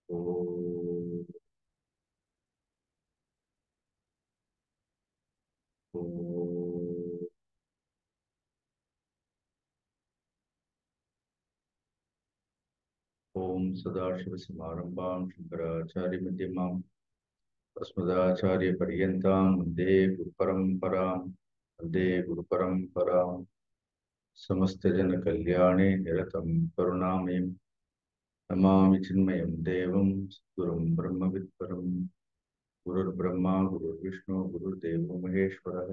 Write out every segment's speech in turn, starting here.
ஓம் ஓம் ஓம் சதாசிவசமாரம்பாம் சங்கராச்சாரியமத்தியமாம் अस्मदाचार्यपर्यन्तां वन्दे गुरुपरम्परां वन्दे गुरुपरम्परां समस्तजनकल्याणे निरतं करुणामयं नमामि चिन्मयं देवं सद्गुरुं ब्रह्मविद्वरं गुरुर्ब्रह्मा गुरुर्विष्णु गुरुर्देवो महेश्वरः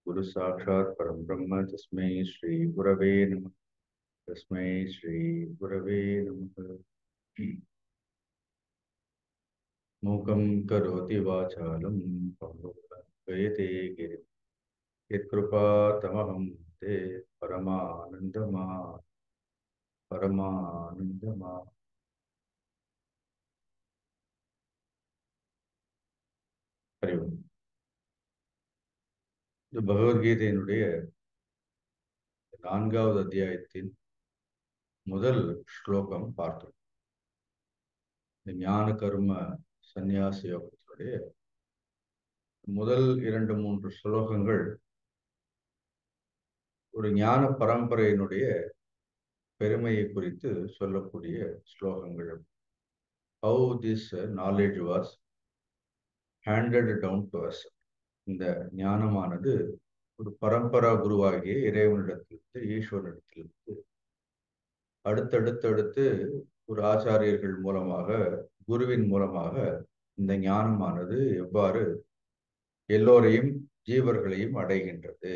गुरुसाक्षात् परं ब्रह्म तस्मै श्रीगुरवे नमः तस्मै श्रीगुरवे नमः मूकं करोति वाचालं पङ्गुं गिरिं यत्कृपातमहं ते परमानन्दमा हरि ओम இந்த பகவத்கீதையினுடைய 4வது அத்தியாயத்தின் முதல் ஸ்லோகம் பார்த்தோம். இந்த ஞான கர்ம சந்நியாச யோகத்தினுடைய முதல் 2-3 ஸ்லோகங்கள் ஒரு ஞான பரம்பரையினுடைய பெருமையை குறித்து சொல்லக்கூடிய ஸ்லோகங்கள். How this knowledge was handed down to us. இந்த ஞானமானது ஒரு பரம்பரா குருவாகிய இறைவனிடத்திலிருந்து ஈஸ்வரனிடத்திலிருந்து அடுத்தடுத்து ஒரு ஆச்சாரியர்கள் மூலமாக குருவின் மூலமாக இந்த ஞானமானது எவ்வாறு எல்லோரையும் ஜீவர்களையும் அடைகின்றது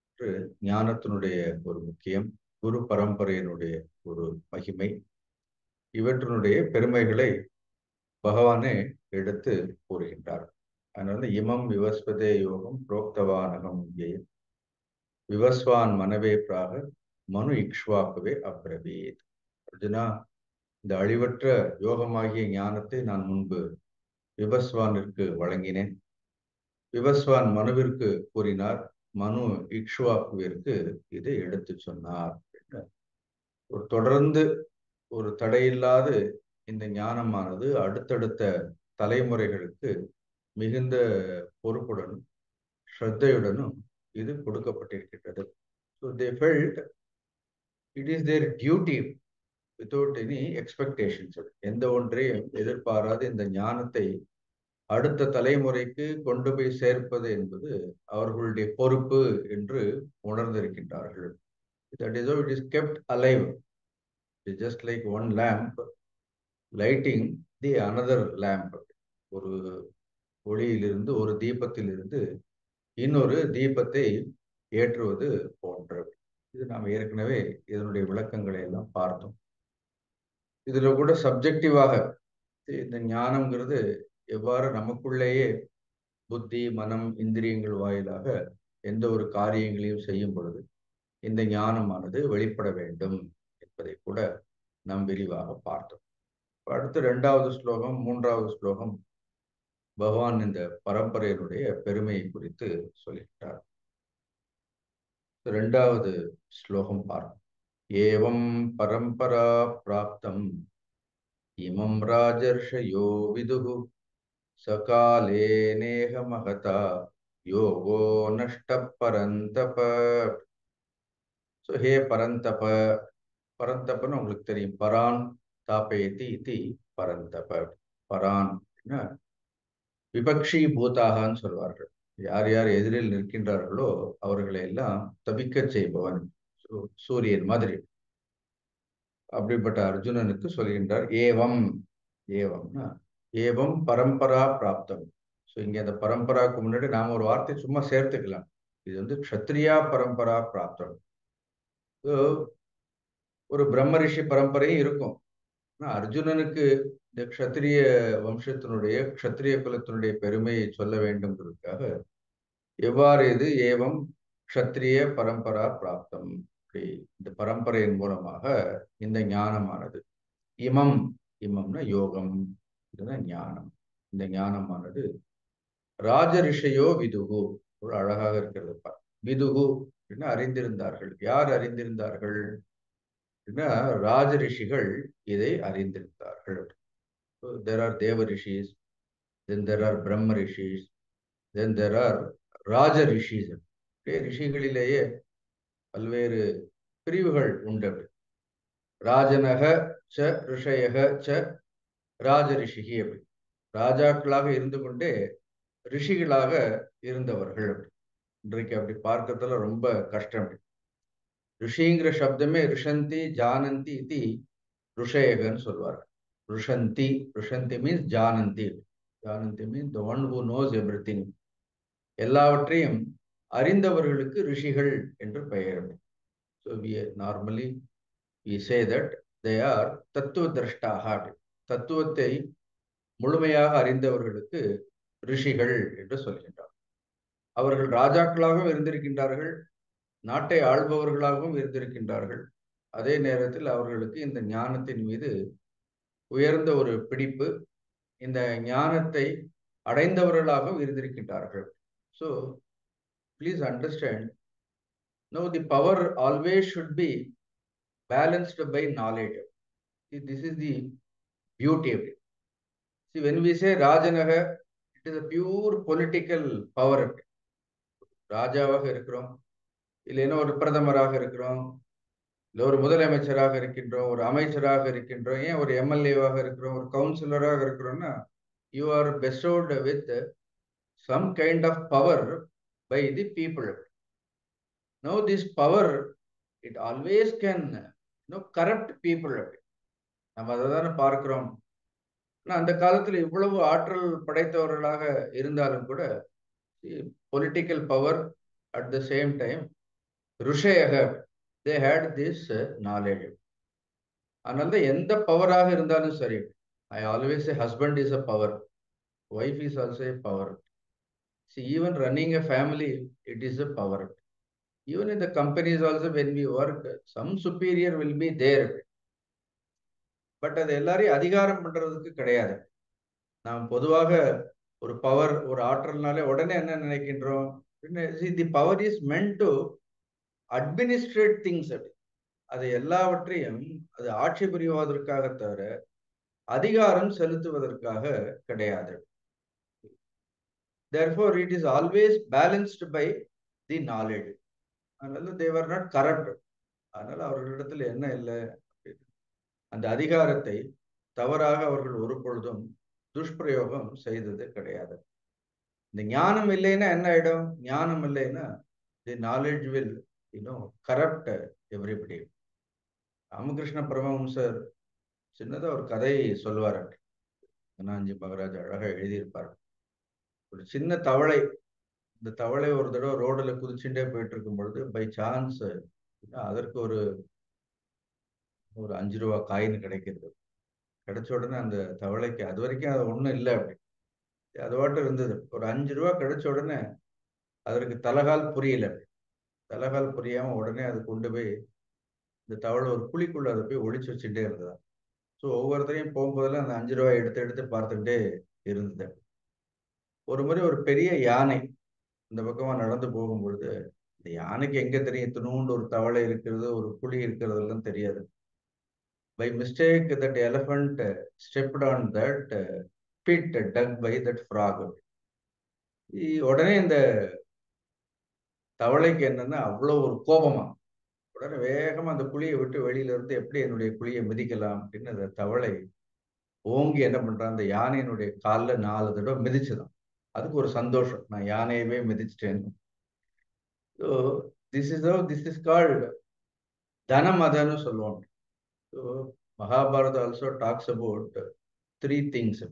என்று ஞானத்தினுடைய ஒரு முக்கியம், குரு பரம்பரையினுடைய ஒரு மகிமை, இவற்றினுடைய பெருமைகளை பகவானே எடுத்து கூறுகின்றார். அதனால இமம் விவஸ்வதே யோகம் புரோக்தவானகம் விவஸ்வான் மனவே பிராக மனு இக்ஷ்வாக்குவே அப்ரவீத். அர்ஜுனா, இந்த அழிவற்ற யோகமாகிய ஞானத்தை நான் முன்பு விவஸ்வானிற்கு வழங்கினேன். விவஸ்வான் மனுவிற்கு கூறினார், மனு இக்ஷ்வாக்குவிற்கு இதை எடுத்து சொன்னார். ஒரு தொடர்ந்து ஒரு தடையில்லாது இந்த ஞானமானது அடுத்தடுத்த தலைமுறைகளுக்கு மிகுந்த பொறுப்புடனும் ஸ்ரத்தையுடனும் இது கொடுக்கப்பட்டிருக்கின்றது. So they felt it is their duty without any expectations. எந்த ஒன்றையும் எதிர்பாராத இந்த ஞானத்தை அடுத்த தலைமுறைக்கு கொண்டு போய் சேர்ப்பது என்பது அவர்களுடைய பொறுப்பு என்று உணர்ந்திருக்கின்றார்கள். That is how it is kept alive. It is just like one lamp lighting the another lamp. ஒரு ஒளியிலிருந்து, ஒரு தீபத்திலிருந்து இன்னொரு தீபத்தை ஏற்றுவது போன்றது. இது நாம் ஏற்கனவே இதனுடைய விளக்கங்களை எல்லாம் பார்த்தோம். இதுல கூட சப்ஜெக்டிவாக இந்த ஞானம்ங்கிறது எவ்வாறு நமக்குள்ளேயே புத்தி, மனம், இந்திரியங்கள் வாயிலாக எந்த ஒரு காரியங்களையும் செய்யும் பொழுது இந்த ஞானமானது வெளிப்பட வேண்டும் என்பதை கூட நாம் விரிவாக பார்த்தோம். அடுத்து 2வது ஸ்லோகம், 3வது ஸ்லோகம் பகவான் இந்த பரம்பரையினுடைய பெருமையை குறித்து சொல்லிட்டார். 2வது ஸ்லோகம் பார்ப்போம். ஏவம் பரம்பரா பிராப்தம் இமம் ராஜர்ஷயோ விதுகு சகாலே நேக மகதா யோகோ நஷ்ட பரந்தப. ஹே பரந்தப, பரந்தபன்னு உங்களுக்கு தெரியும், பரான் தாபயதி இதி பரந்தப. பரான் விபக்ஷி பூதாகான்னு சொல்வார்கள். யார் யார் எதிரில் நிற்கின்றார்களோ அவர்களை எல்லாம் தபிக்க செய்பவன், சூரியன் மாதிரி. அப்படிப்பட்ட அர்ஜுனனுக்கு சொல்கின்றார் ஏவம். ஏவம்னா ஏவம் பரம்பரா பிராப்தம். ஸோ இங்க அந்த பரம்பராவுக்கு முன்னாடி நாம ஒரு வார்த்தை சும்மா சேர்த்துக்கலாம். இது க்ஷத்ரியா பரம்பரா பிராப்தம். ஒரு பிரம்ம ரிஷி பரம்பரையும் இருக்கும். அர்ஜுனனுக்கு இந்த க்ஷத்ரிய வம்சத்தினுடைய க்ஷத்ரிய குலத்தினுடைய பெருமையை சொல்ல வேண்டும்ங்கிறதுக்காக எவ்வாறு இது ஏவம் க்ஷத்ரிய பரம்பரா பிராப்தம், இந்த பரம்பரையின் மூலமாக இந்த ஞானமானது இமம், இமம்னா யோகம், இதுதான் ஞானம். இந்த ஞானமானது ராஜ ரிஷியோ விதுகு, ஒரு அழகாக இருக்கிறது. விதுகு அப்படின்னா அறிந்திருந்தார்கள். யார் அறிந்திருந்தார்கள்? ராஜ ரிஷிகள் இதை அறிந்திருந்தார்கள். So there are Deva Rishis, then there are Brahma Rishis, then there are Raja Rishis. ரிஷிகளிலேயே பல்வேறு பிரிவுகள் உண்டு. ராஜனக ச ரிஷயக ச ராஜ ரிஷிகி அப்படி ராஜாக்களாக இருந்து கொண்டே ரிஷிகளாக இருந்தவர்கள். இன்றைக்கு அப்படி பார்க்கறதுல ரொம்ப கஷ்டம். ரிஷிங்கிற சப்தமே ரிஷந்தி ஜானந்தி இது ருஷயகன்னு சொல்வார்கள். ருஷந்தி, ருஷந்தி மீன்ஸ் ஜானந்தி. ஜானந்தி means the one who knows everything. எல்லாவற்றையும் அறிந்தவர்களுக்கு ரிஷிகள் என்று பெயர். So we normally we say that they are தத்துவ திரஷ்டாக. தத்துவத்தை முழுமையாக அறிந்தவர்களுக்கு ரிஷிகள் என்று சொல்கின்றார். அவர்கள் ராஜாக்களாகவும் இருந்திருக்கின்றார்கள், நாட்டை ஆள்பவர்களாகவும் இருந்திருக்கின்றார்கள். அதே நேரத்தில் அவர்களுக்கு இந்த ஞானத்தின் மீது உயர்ந்த ஒரு பிடிப்பு, இந்த ஞானத்தை அடைந்தவர்களாகவும் இருந்திருக்கின்றார்கள். So please understand, no the power always should be balanced by knowledge. See, this is the beauty of it. See, when we say Rajanaga, it is a pure political power. ராஜாவாக இருக்கிறோம், இல்லைன்னா ஒரு பிரதமராக இருக்கிறோம், இல்லை ஒரு முதலமைச்சராக இருக்கின்றோம், ஒரு அமைச்சராக இருக்கின்றோம், ஏன் ஒரு எம்எல்ஏவாக இருக்கிறோம், ஒரு கவுன்சிலராக இருக்கிறோம்னா you are bestowed with some kind of power by the people. Now this power, it always can corrupt people. நம்ம அதை தானே பார்க்கிறோம். ஆனால் அந்த காலத்தில் இவ்வளவு ஆற்றல் படைத்தவர்களாக இருந்தாலும் கூட political power at the same time ருஷயக தே ஹேட் திஸ் நாலேஜ். அதனால தான் எந்த பவராக இருந்தாலும் சரி, I always say husband is a power, wife is also a power. See, even running a family, it is a power. Even in the companies also, when we work, some superior will be there. But அது எல்லாரையும் அதிகாரம் பண்றதுக்கு கிடையாது. நாம் பொதுவாக ஒரு power, ஒரு ஆற்றல்னாலே உடனே என்ன நினைக்கின்றோம், the power is meant to administrate things. அது எல்லாவற்றையும் அது ஆட்சி புரிவதற்காக தவிர அதிகாரம் செலுத்துவதற்காக கிடையாது. Therefore, it is always balanced by the knowledge. அதனால they were not corrupt. அதனால அவர்களிடத்தில் என்ன இல்லை, அந்த அதிகாரத்தை தவறாக அவர்கள் ஒரு பொழுதும் துஷ்பிரயோகம் செய்தது கிடையாது. இந்த ஞானம் இல்லைன்னா என்ன ஆயிடும், ஞானம் இல்லைன்னா the knowledge will corrupt everybody. Ramakrishna பரமஹம்சர் சின்னதாக ஒரு கதையை சொல்லுவார். கண்ணாஞ்சி மகராஜ் அழகாக எழுதியிருப்பார். ஒரு சின்ன தவளை, இந்த தவளை ஒரு தடவை ரோடில் குதிச்சுட்டே போயிட்டு இருக்கும் பொழுது பை சான்ஸ் அதற்கு ஒரு 5 ரூபா காயின் கிடைக்கிறது. கிடைச்ச உடனே அந்த தவளைக்கு அது வரைக்கும் அது ஒன்றும் இல்லை, அப்படி அதுவாட்டும் இருந்தது. ஒரு 5 ரூபா கிடைச்ச உடனே அதற்கு தலகால் புரியல. தலகால் புரியாம உடனே அது கொண்டு போய் இந்த தவளை ஒரு குழிக்குள்ள அதை போய் ஒழிச்சு வச்சுட்டே இருந்ததா. ஸோ ஒவ்வொருத்தரையும் போகும்போதெல்லாம் அந்த 5 ரூபாய் எடுத்து எடுத்து பார்த்துக்கிட்டே இருந்தது. ஒரு முறை ஒரு பெரிய யானை இந்த பக்கமா நடந்து போகும்பொழுது, இந்த யானைக்கு எங்க தெரியும் இத்தினூண்டு ஒரு தவளை இருக்கிறது, ஒரு புலி இருக்கிறதெல்லாம் தெரியாது. By mistake, that elephant stepped on that pit dug by that frog. உடனே இந்த தவளைக்கு என்னன்னா அவ்வளோ ஒரு கோபமா, உடனே வேகமா அந்த குழியை விட்டு வெளியில இருந்து எப்படி என்னுடைய குழியை மிதிக்கலாம் அப்படின்னு அந்த தவளை ஓங்கி என்ன பண்றான், அந்த யானையினுடைய காலில் 4 தடவை மிதிச்சுதான். அதுக்கு ஒரு சந்தோஷம், நான் யானையவே மிதிச்சிட்டேன். ஸோ திஸ் இஸ் கால்டு தனமதன்னு சொல்லுவாங்க. So Mahabharata also talks about 3 things.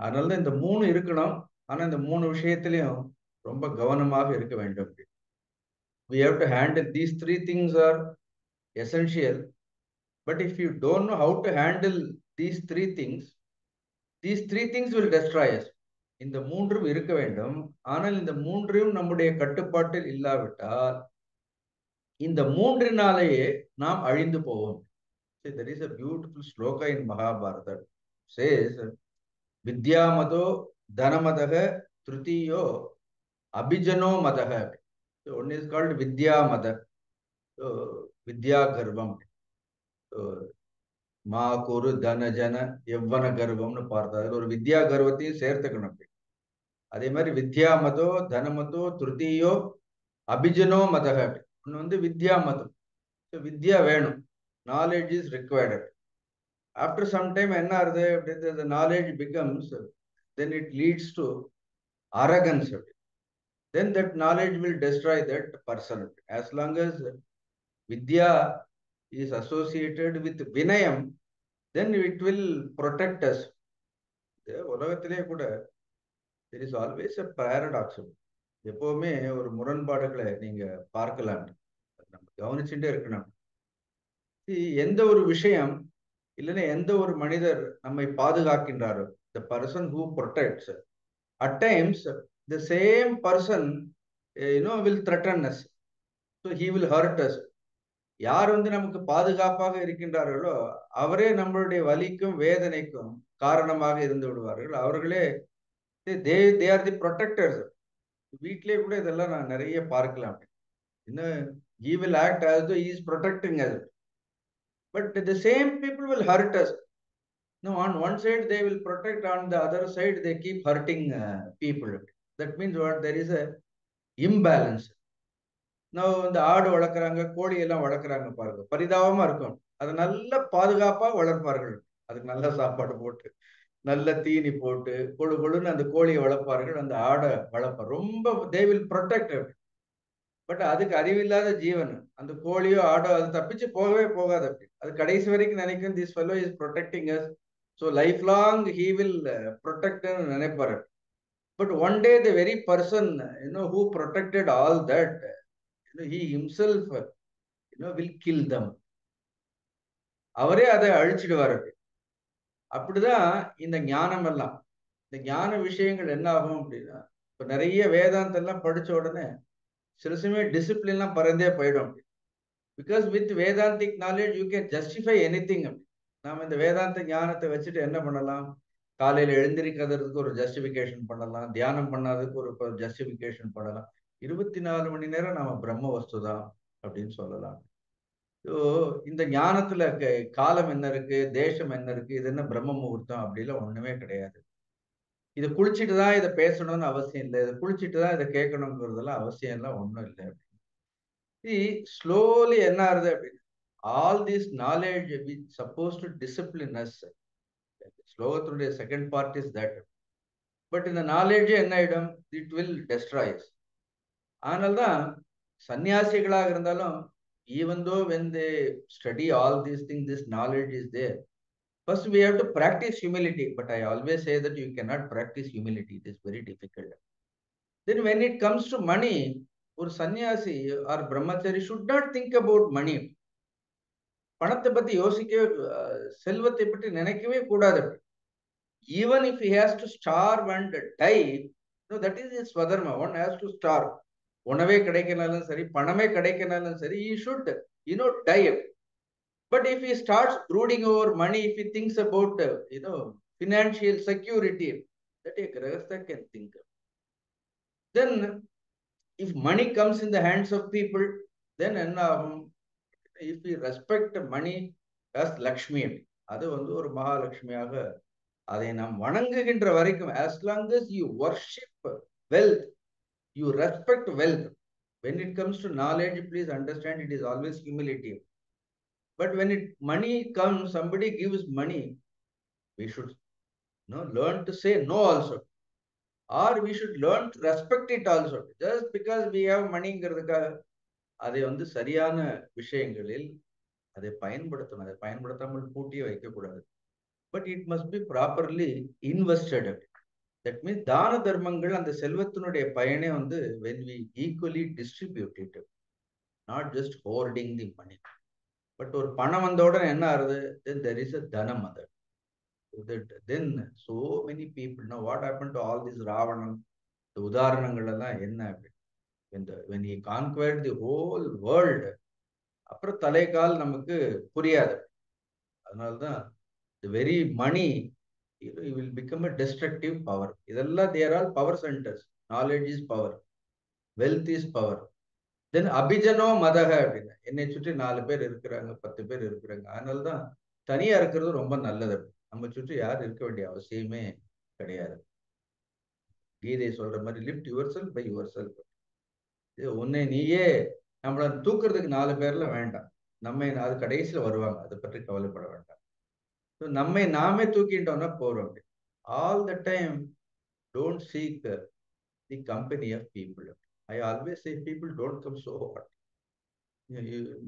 அதனால தான் இந்த 3 இருக்கணும். ஆனால் இந்த 3 விஷயத்திலையும் ரொம்ப கவனமாக இருக்க வேண்டும். We have to handle these 3 things are essential. But if you don't know how to handle these 3 things will destroy us. இந்த 3ம் இருக்க வேண்டும். ஆனால் இந்த 3ம் நம்முடைய கட்டுப்பாட்டில் இல்லாவிட்டால் இந்த 3னாலேயே நாம் அழிந்து போவோம். There is a beautiful sloka in Mahabharata. It says, Vidyamado Dhanamadaha Tritiyo Abhijano Madaha. So one is called Vidyamada. So Vidya Garvam. So மா குரு தன ஜன எவ்வன கர்வம்னு பார்த்தா அதுல ஒரு வித்யா கர்வத்தையும் சேர்த்துக்கணும். அதே மாதிரி வித்யா மதோ தனமதோ திருத்தீயோ அபிஜனோ மதக. ஒன்று வந்து வித்யா மதம், வித்யா வேணும், knowledge is required. After some time என்ன ஆகுது அப்படின்றது, knowledge becomes, then it leads to arrogance. then that knowledge will destroy that person. As long as vidya is associated with vinayam, then it will protect us. உலகத்திலே கூட there is always a paradox. எப்பவுமே ஒரு முரண்பாடுகளை நீங்க பார்க்கலாம், நம்ம கவனிச்சுட்டே இருக்கணும். எந்த ஒரு விஷயம் இல்லைன்னா எந்த ஒரு மனிதர் நம்மை பாதுகாக்கின்றாரோ, the person who protects, at times the same person will threaten us, so he will hurt us. யார் வந்து நமக்கு பாதுகாப்பாக இருக்கின்றார்களோ அவரே நம்மளுடைய வலிக்கும் வேதனைக்கும் காரணமாக இருந்து விடுவார்கள். அவர்களே they are the protectors. வீட்டிலே கூட இதெல்லாம் நான் நிறைய பார்க்கலாம். இன்னும் he will act as though he is protecting us, but the same people will hurt us. No, on one side they will protect, on the other side they keep hurting people. That means what? There is a imbalance. நான் இந்த ஆடு வளர்க்குறாங்க, கோழி எல்லாம் வளர்க்குறாங்க பாருங்க, பரிதாபமா இருக்கும். அதை நல்ல பாதுகாப்பா வளர்ப்பார்கள், அதுக்கு நல்ல சாப்பாடு போட்டு நல்ல தீனி போட்டு கொழு கொழுன்னு அந்த கோழியை வளர்ப்பார்கள், அந்த ஆடை வளர்ப்பார், ரொம்ப they will protect. பட் அதுக்கு அறிவில்லாத ஜீவன், அந்த கோழியோ ஆடோ அது தப்பிச்சு போகவே போகாது. அப்படி அது கடைசி வரைக்கும் நினைக்கும் this fellow is protecting us, so lifelong he will protect நினைப்பாரு. But one day the very person who protected all that, he himself will kill them. அவரே அதை அழிச்சிடுவார். அப்படிதான் இந்த ஞானம் எல்லாம், இந்த ஞான விஷயங்கள் என்ன ஆகும் அப்படின்னா, இப்ப நிறைய வேதாந்தம் எல்லாம் படிச்ச உடனே சில சமயம் டிசிப்ளின்லாம் பறந்தே போயிடும். Because with Vedantic knowledge you can justify anything. நாம இந்த வேதாந்த ஞானத்தை வச்சுட்டு என்ன பண்ணலாம்? காலையில எழுந்திருக்கிறதுக்கு ஒரு ஜஸ்டிபிகேஷன் பண்ணலாம், தியானம் பண்ணாததுக்கு ஒரு ஜஸ்டிபிகேஷன் பண்ணலாம். 24 மணி நேரம் நாம பிரம்ம வஸ்து தான் அப்படின்னு சொல்லலாம். ஸோ இந்த ஞானத்துல காலம் என்ன இருக்கு, தேசம் என்ன இருக்கு, இது என்ன பிரம்ம முகூர்த்தம் அப்படிலாம் ஒண்ணுமே கிடையாது. இதை குளிச்சுட்டு தான் இதை பேசணும்னு அவசியம் இல்லை, இதை குளிச்சுட்டு தான் இதை கேட்கணுங்கிறதெல்லாம் அவசியம் எல்லாம் ஒன்றும் இல்லை. ஸ்லோலி என்ன ஆகுது அப்படின்னு, all this knowledge which supposed to discipline us, ஸ்லோகத்தினுடைய second part is that. But இந்த நாலேஜ் என்ன ஆயிடும், இட் வில் டெஸ்ட்ராய்ஸ். அதனால்தான் சன்னியாசிகளாக இருந்தாலும், even though when they study all these things, this knowledge is there, first we have to practice humility. But I always say that you cannot practice humility, it is very difficult. Then when it comes to money, ஒரு சன்னியாசி R பிரம்மச்சாரி should not think about money. பணத்தை பத்தி யோசிக்கவே, செல்வத்தை பற்றி நினைக்கவே கூடாது. Even if he has to starve and die, no, that is his swadharma. One has to starve. உணவே கிடைக்கனாலும் சரி, பணமே கிடைக்கனாலும் சரி, he should die. But if he starts brooding over money, if he thinks about financial security, that a grahastha can think of. Then if money comes in the hands of people, then if we respect money as Lakshmi, அது வந்து ஒரு மகாலட்சுமியாக அதை நாம் வணங்குகின்ற வரைக்கும், as long as you worship wealth, you respect wealth. When it comes to knowledge, please understand, it is always humility. But when money comes, somebody gives money, we should learn to say no also, or we should learn to respect it also. Just because we have moneyங்கிறதுக்காக அதை வந்து சரியான விஷயங்களில் அதை பயன்படுத்தணும், அதை பயன்படுத்தாமல் பூட்டியே வைக்கக்கூடாது. But it must be properly invested. That means தான தர்மங்கள், அந்த செல்வத்தினுடைய பயனே வந்து when we equally distribute it, not just hoarding the money. But ஒரு பணம் வந்த உடனே என்ன ஆகுது, then there is a தனம். அது then so many people know what happened to all this Ravanan. இந்த உதாரணங்கள் எல்லாம் என்ன, when he conquered the whole world, அப்புறம் தலைகால் நமக்கு புரியாது. அதனால்தான் the very money will become a destructive power. இதெல்லாம் they are all power centers. Knowledge is power, wealth is power. Then abhijano madaha அப்படின்னா, என்னை சுற்றி 4 பேர் இருக்கிறாங்க, 10 பேர் இருக்கிறாங்க. அதனால்தான் தனியா இருக்கிறது ரொம்ப நல்லது. நம்ம சுற்றி யாரும் இருக்க வேண்டிய அவசியமே கிடையாது. கீதை சொல்ற மாதிரி lift yourself by yourself. உன்னை நீயே நம்மள தூக்குறதுக்கு 4 பேர்லாம் வேண்டாம். நம்ம அது கடைசியில வருவாங்க. அதை பற்றி கவலைப்பட வேண்டாம். நம்மை நாமே தூக்கிட்டோம்னா போறோம். All the time don't seek the company of people. I always say people don't come so hot.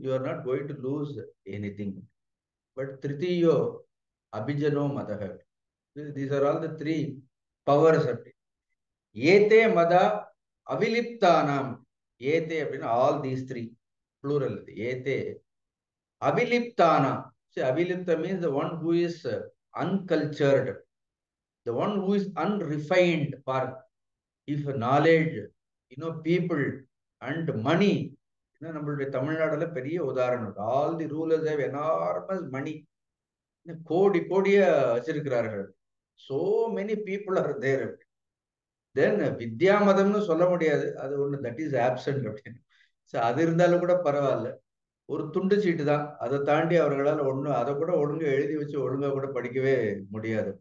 You are not going to lose anything. But Tritiyo Abhijano Madaha. These are all the 3 powers of it. Yete Mada Aviliptanam. Yete, all these 3. Plural. Yete Aviliptana. See, Avilipta means the one who is uncultured. The one who is unrefined. For if knowledge, people and money. நம்மளுடைய தமிழ்நாடுல பெரிய உதாரணம். All the rulers have enormous money. கோடி கோடியா வச்சிருக்கிறார்கள். So many people are there. Then வித்யா மதம்னு சொல்ல முடியாது. அது ஒண்ணு தட் இஸ் ஆப்சென்ட் அப்படின்னு. அது இருந்தாலும் கூட பரவாயில்ல. ஒரு துண்டு சீட்டு தான். அதை தாண்டி அவர்களால் அதை கூட ஒழுங்கா எழுதி வச்சு ஒழுங்கா கூட படிக்கவே முடியாது.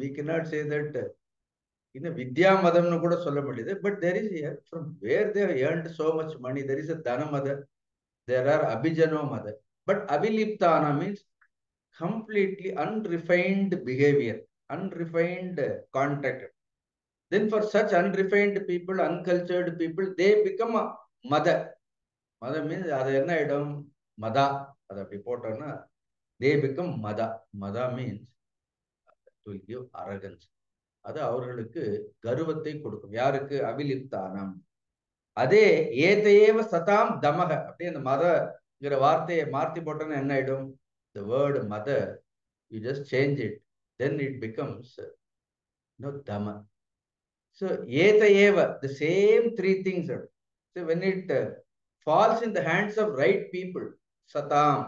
வி கேனாட் சே தட் இன்னும் வித்யா மதம்னு கூட சொல்ல முடியாது. But there is from where they earned so much money. There is a தன மத. தேர் ஆர் அபிஜனோ மத. பட் அபிலிப்தானா means completely unrefined behavior, unrefined contact. Then for such unrefined people, uncultured people, they become a mother. Mother means அது என்ன இடம்? மதா. அது அப்படி போட்டோம்னா they become mother. Mother means to give arrogance. அது அவர்களுக்கு கர்வத்தை கொடுக்கும். யாருக்கு? அபிலிப்தானம். அதே ஏதேவ சதாம் தமக. அப்படியே அந்த மதங்கிற வார்த்தையை மாற்றி போட்டோம்னா என்ன ஆயிடும்? The word mother, you just change it, then it becomes dhamma. So eta eva, the same 3 things. So when it falls in the hands of right people, satam,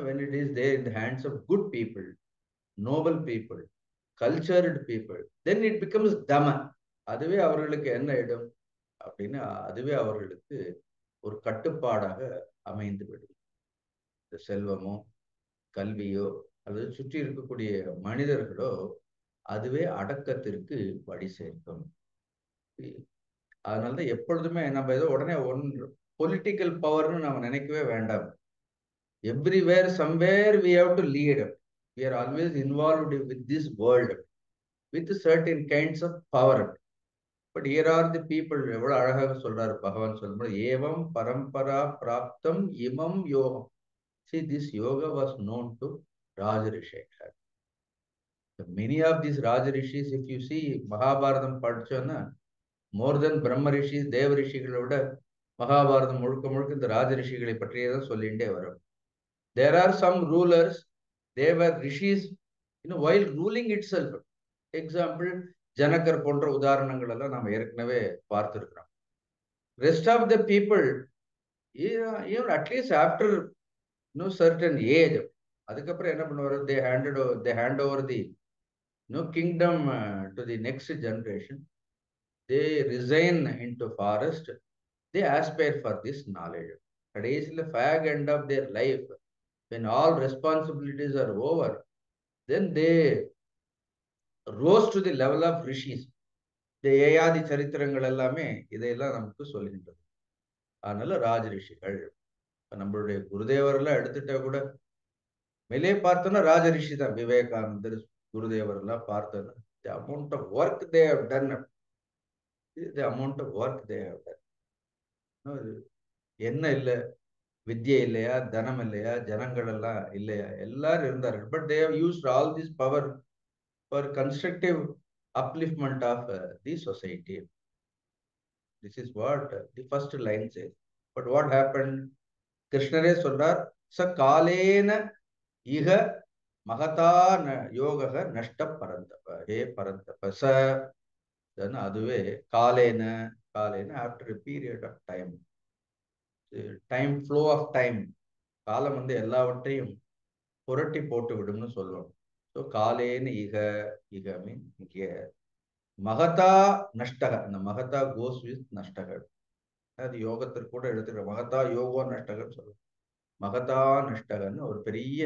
when it is there in the hands of good people, noble people, cultured people, then it becomes dhamma. அதுவே அவர்களுக்கு என்ன இடம் அப்படின்னா அதுவே அவர்களுக்கு ஒரு கட்டுப்பாடாக அமைந்து விடும். செல்வமோ கல்வியோ அல்லது சுற்றி இருக்கக்கூடிய மனிதர்களோ அதுவே அடக்கத்திற்கு வழி சேர்க்கும். அதனாலதான் எப்பொழுதுமே நம்ம ஏதோ உடனே பொலிட்டிக்கல் பவர்னு நம்ம நினைக்கவே வேண்டாம். Everywhere somewhere we have to lead. We are always involved with this world with certain kinds of power. But here are the people. எவ்வளவு அழகாக சொல்றாரு பகவான் சொல்லும்போது ஏவம் பரம்பரா பிராப்தம் இமம் யோகம். See, this yoga was known to Rajarishi. Many of these Rajarishis, if you see Mahabharatam படிச்சோன்னா more than Brahma Rishis, Deva Rishiகளை விட மகாபாரதம் முழுக்க முழுக்க இந்த ராஜரிஷிகளை பற்றியே தான் சொல்லிட்டே வரும். There are some rulers, they were rishis, while ruling itself. Example, ஜனகர் போன்ற உதாரணங்கள் எல்லாம் நாம் ஏற்கனவே பார்த்திருக்கிறோம். Rest of the people, even at least after certain age, அதுக்கப்புறம் என்ன பண்ணுவாரு? They hand over the kingdom to the next generation. They resign into forest. They aspire for this knowledge. Kadaisila fag end of their life, when all responsibilities are over, then they rose to the level of rishis. The ஏயாதி சரித்திரங்கள் எல்லாமே இதையெல்லாம் நமக்கு சொல்லுகின்றது. அதனால ராஜரிஷிகள் நம்மளுடைய குருதேவரெல்லாம் எடுத்துட்டா கூட மேலே பார்த்தோன்னா ராஜரிஷி தான். விவேகானந்தர், குருதேவர் எல்லாம் பார்த்தோன்னா the amount of work they have done, the amount of work they have done. என்ன இல்லை, வித்யை இல்லையா, தனம் இல்லையா, ஜனங்கள் எல்லாம் இல்லையா, எல்லாரும் இருந்தார்கள். But they have used all this power for constructive upliftment of the society. This is what the first line says. But what happened? கிருஷ்ணரே சொல்றார், ச காலேன இக மகதா யோக நஷ்ட பரந்தப. ஹே பரந்தப ச, அதுவே காலேன. காலேன after a period of time. Time flow of time. காலம் எல்லாவற்றையும் புரட்டி போட்டு விடும்னு சொல்லுவோம். ஸோ காலேன்னு இக மீன் இங்கே மகதா நஷ்டக. இந்த மகதா கோஸ் வித் நஷ்டக. அது யோகத்திற்கு கூட எடுத்துக்கிற மகதா யோகோ நஷ்டகன்னு சொல்லுவோம். மகதா நஷ்டகன்னு ஒரு பெரிய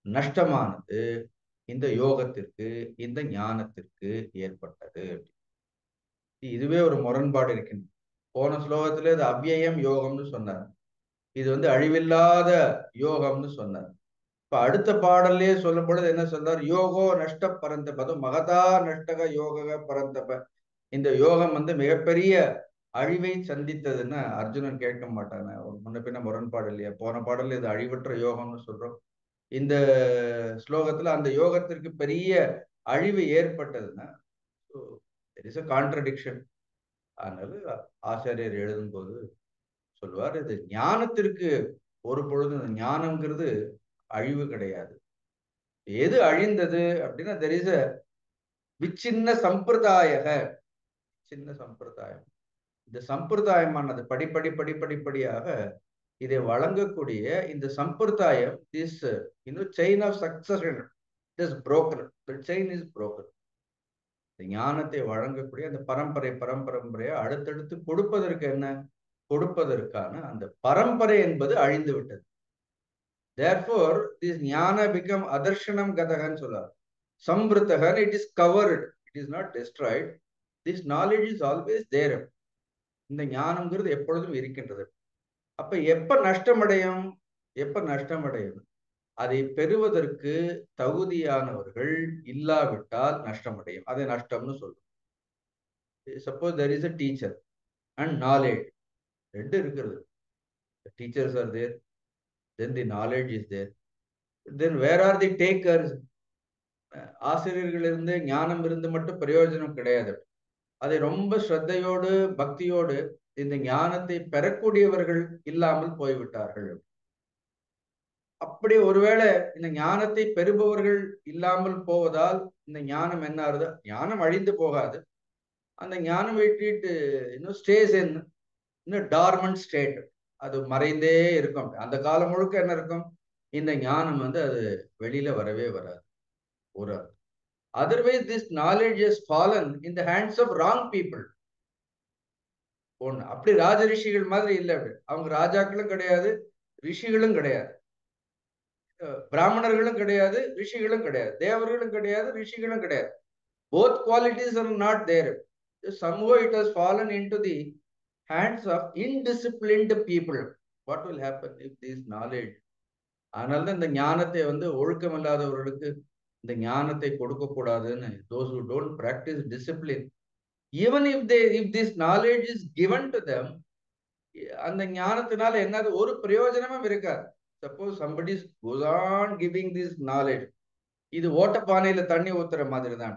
நஷ்டமானது இந்த யோகத்திற்கு, இந்த ஞானத்திற்கு ஏற்பட்டது. இதுவே ஒரு முரண்பாடு இருக்கின்றது. போன ஸ்லோகத்திலே இது அவ்யயம் யோகம்னு சொன்னார். இது அழிவில்லாத யோகம்னு சொன்னார். இப்ப அடுத்த பாடல்லே சொல்லும் பொழுது என்ன சொல்றார்? யோகோ நஷ்ட பரந்தப, அது மகதா நஷ்டக யோக பரந்தப. இந்த யோகம் மிகப்பெரிய அழிவை சந்தித்ததுன்னு அர்ஜுனன் கேட்க மாட்டாங்க. முன்ன பின்ன முரண்பாடு இல்லையா? போன பாடல்ல இது அழிவற்ற யோகம்னு சொல்றோம். இந்த ஸ்லோகத்துல அந்த யோகத்திற்கு பெரிய அழிவு ஏற்பட்டதுன்னா there is a contradiction. அதனால ஆச்சாரியர் எழுதும்போது சொல்லுவார், இது ஞானத்திற்கு ஒரு பொழுது ஞானம்ங்கிறது அழிவு கிடையாது. எது அழிந்தது அப்படின்னா there is a விச்சின்ன சம்பிரதாயக, சின்ன சம்பிரதாயம். இந்த சம்பிரதாயமானது படிப்படியாக இதை வழங்கக்கூடிய இந்த சம்பிரதாயம், this chain of succession is broken. The chain is broken. ஞானத்தை வழங்கக்கூடிய அந்த பரம்பரையா அடுத்தடுத்து கொடுப்பதற்கு என்ன, கொடுப்பதற்கான அந்த பரம்பரை என்பது அழிந்து விட்டது. Therefore this ஞான become அதர்ஷனம் கதகன்னு சொல்றார். சம்பிருத்தகன், it is covered, it is not destroyed. This knowledge is always there. இந்த ஞானம்ங்கிறது எப்பொழுதும் இருக்கின்றது. அப்ப எப்ப நஷ்டமடையும்? அதை பெறுவதற்கு தகுதியானவர்கள் இல்லாவிட்டால் நஷ்டமடையும். அதை நஷ்டம்னு சொல்றோம். Suppose there is a teacher and knowledge. ரெண்டு இருக்கிறது. The teachers are there, then the knowledge is there. Then where are the takers? ஆசிரியர்கள் இருந்து ஞானம் இருந்து மட்டும் பிரயோஜனம் கிடையாது. அதை ரொம்ப ஸ்ரத்தையோடு பக்தியோடு இந்த ஞானத்தை பெறக்கூடியவர்கள் இல்லாமல் போய்விட்டார்கள். அப்படி ஒருவேளை இந்த ஞானத்தை பெறுபவர்கள் இல்லாமல் போவதால் இந்த ஞானம் என்ன ஆகுது? ஞானம் அழிந்து போகாது. அந்த ஞானம் விட்டுட்டு இன்னும் ஸ்டேஸ் இன்னும் டார்மண்ட் ஸ்டேட், அது மறைந்தே இருக்கும். அந்த காலம் முழுக்க என்ன இருக்கும்? இந்த ஞானம் அது வெளியில வரவே வராது. ஒரு otherwise this knowledge has fallen in the hands of wrong people. ஒண்ணு அப்படி ராஜ ரிஷிகள் மாதிரி இல்லை. அப்படி அவங்க ராஜாக்களும் கிடையாது, ரிஷிகளும் கிடையாது, பிராமணர்களும் கிடையாது, ரிஷிகளும் கிடையாது, தேவர்களும் கிடையாது, ரிஷிகளும் கிடையாது. Both qualities are not there. Somehow it has fallen into the hands of indisciplined people. What will happen if this knowledge? அதனால இந்த ஞானத்தை ஒழுக்கம் இல்லாதவர்களுக்கு இந்த ஞானத்தை கொடுக்க கூடாதுன்னு, those who don't practice discipline, even if this knowledge is given to them, அந்த ஞானத்தினால என்னது ஒரு பிரயோஜனமும் இருக்காது. Suppose somebody goes on giving this knowledge. இது ஓட்ட பானையில தண்ணி ஊத்துற மாதிரி தான்.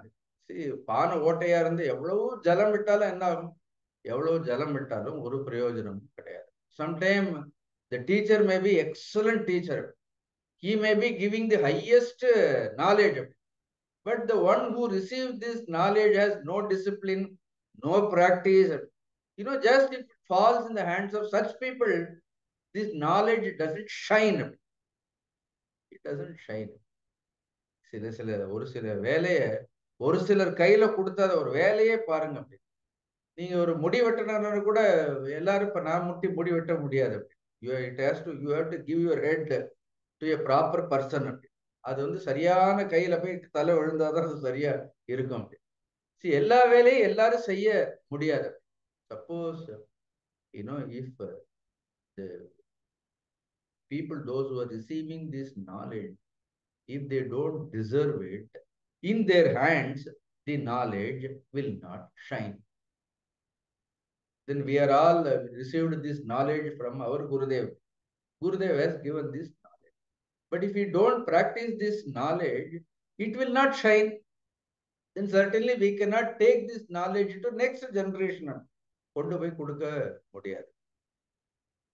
பானை ஓட்டையா இருந்து எவ்வளவு ஜலம் விட்டாலும் என்ன ஆகும்? எவ்வளவு ஜலம் விட்டாலும் ஒரு பிரயோஜனமும் கிடையாது. Sometime the teacher may be excellent teacher. He may be giving the highest knowledge. But the one who received this knowledge has no discipline, no practice. Just if it falls in the hands of such people, this knowledge doesn't shine. It doesn't shine. ஒரு சில வேலையை ஒரு சிலர் கையில கொடுத்தாத ஒரு வேலையே பாருங்க. அப்படி நீங்க ஒரு முடி வெட்டினா கூட எல்லாரும் இப்ப நான் முடி வெட்ட முடியாது. You have to give your head to a proper person. அது சரியான கையில போய் தலை விழுந்தாதான் அது சரியா இருக்கும். அப்படி எல்லா வேலையும் எல்லாரும் செய்ய முடியாது. Suppose if the people, those who are receiving this knowledge, if they don't deserve it, in their hands the knowledge will not shine. Then we are all received this knowledge from our Gurudev. Gurudev has given this knowledge. But if we don't practice this knowledge, it will not shine. Then certainly we cannot take this knowledge to next generation. கொண்டு போய் கொடுக்க முடியாது.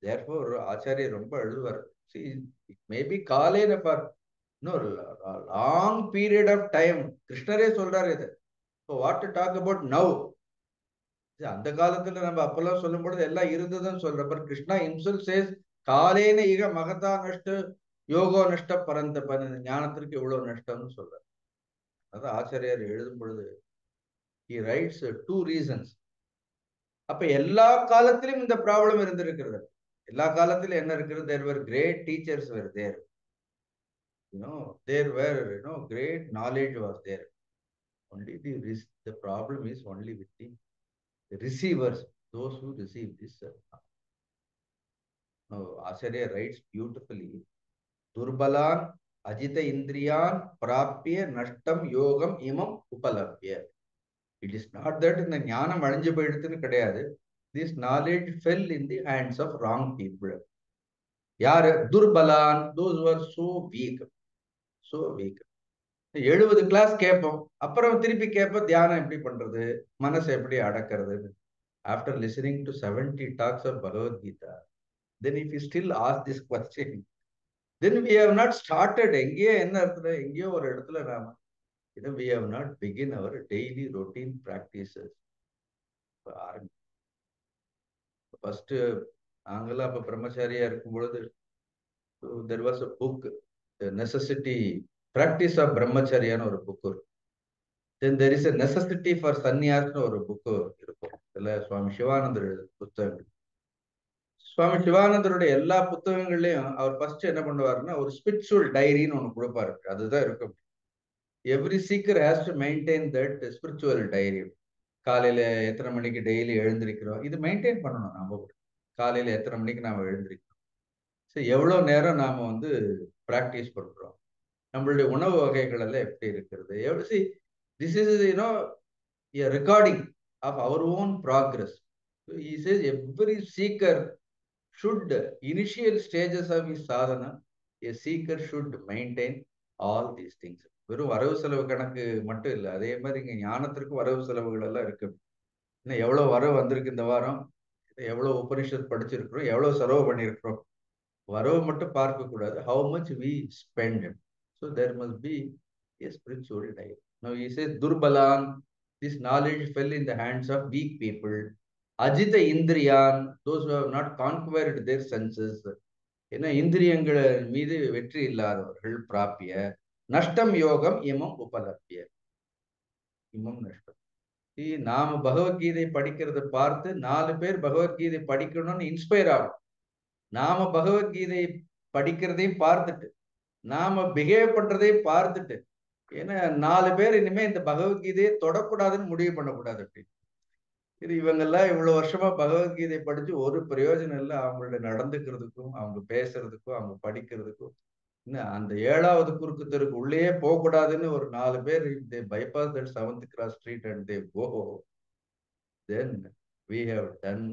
Therefore ஆச்சாரிய ரொம்ப எழுதுவார். See, it may be காலேன பார், இன்னொரு long period of time. கிருஷ்ணரே சொல்றாரு இது. So what to talk about now? அந்த காலத்துல நம்ம அப்பெல்லாம் சொல்லும் பொழுது எல்லாம் இருந்ததுன்னு சொல்ற. பட் கிருஷ்ணா himself says காலேன இக மகதா நஷ்ட யோகோ நஷ்ட பரந்த ஞானத்திற்கு இவ்வளவு நஷ்டம்னு சொல்றாரு. அதான் ஆச்சாரியார் எழுதும் பொழுது he writes two reasons. அப்ப எல்லா காலத்திலும் இந்த ப்ராப்ளம் இருந்திருக்கிறது. எல்லா காலத்திலும் என்ன இருக்கிறது? There were great teachers were there. There were, great knowledge was there. Only the problem is only with the receivers, those who receive this. Acharya writes beautifully, Durbalan Ajita Indriyan Prapya Nashtam Yogam Imam Upalabhya. It is not that in the ஞானம் அழிஞ்சு போயிடுதுன்னு கிடையாது. This knowledge fell in the hands of wrong people. யாரு? துர்பலான், those who are so weak. 70 class கேட்போம், அப்புறம் திருப்பி கேட்போம் தியானம் எப்படி பண்றது, மனசை எப்படி அடக்கிறது. After listening to 70 talks of Bhagavad Gita, then if you still ask this question, then we have not started. எங்கேயோ என்ன இடத்துல, எங்கேயோ ஒரு இடத்துல நாம we have not begin our daily routine practices. First நாங்கெல்லாம் அப்ப பிரம்மச்சாரியா இருக்கும் பொழுது there was a book, The Necessity Practice of Brahmacharya ஒரு புக் இருக்கும். Then there is a Necessity for Sannyas ஒரு புக் இருக்கும். இதுல சுவாமி சிவானந்தர் புத்தகங்கள். சுவாமி சிவானந்தருடைய எல்லா புத்தகங்கள்லயும் அவர் ஃபர்ஸ்ட் என்ன பண்ணுவாருன்னா ஒரு ஸ்பிரிச்சுவல் டைரின்னு ஒண்ணு கொடுப்பாரு. அதுதான் இருக்கும். Every seeker has to maintain that spiritual diary. காலையில எத்தனை மணிக்கு டெய்லி எழுந்திருக்கிறோம், இது மெயின்டைன் பண்ணணும். நாம காலையில எத்தனை மணிக்கு நாம எழுந்திருக்கிறோம், எவ்வளவு நேரம் நாம பிராக்டிஸ் பண்றோம், நம்மளுடைய உணவு வகைகள் எல்லாம் எப்படி இருக்கிறது. This is a recording of our own progress. So he says every seeker should, initial stages of his sadhana, a seeker should maintain all these things. வெறும் வரவு செலவு கணக்கு மட்டும் இல்லை, அதே மாதிரி இங்க ஞானத்திற்கு வரவு செலவுகள் எல்லாம் இருக்கு. இன்னும் எவ்வளவு வரவு வந்திருக்கு இந்த வாரம், எவ்வளவு உபனிஷத் படிச்சிருக்கிறோம், எவ்வளவு செலவு பண்ணியிருக்கிறோம், வரவு மட்டும் பார்க்க கூடாது. How much we spend. So there must be a spiritual diet. Now he says Durbalan, this knowledge fell in the hands of weak people. Ajita Indriyan, those who have not conquered their senses. ஏன்னா இந்திரியங்கள் மீது வெற்றி இல்லாதவர்கள். பிராப்பிய நஷ்டம் யோகம் இமம் உபலப்திய. இமம் நஷ்டம். நாம பகவத்கீதை படிக்கிறத பார்த்து 4 பேர் பகவத்கீதை படிக்கணும்னு இன்ஸ்பயர் ஆகும். நாம பகவத்கீதை படிக்கிறதையும் பார்த்துட்டு, நாம பிஹேவ் பண்றதையும் பார்த்துட்டு, ஏன்னா 4 பேர் இனிமே இந்த பகவத்கீதையை தொடக்கூடாதுன்னு முடிவு பண்ணக்கூடாது. அப்படி இது இவங்கெல்லாம் இவ்வளவு வருஷமா பகவத்கீதை படிச்சு ஒரு பிரயோஜனம் இல்லை. அவங்களோட நடந்துக்கிறதுக்கும், அவங்க பேசுறதுக்கும், அவங்க படிக்கிறதுக்கும், இன்னும் அந்த 7வது குறுக்கு தெருக்கு உள்ளே போகக்கூடாதுன்னு ஒரு 4 பேர் bypass that 7th cross street and they go, then we have done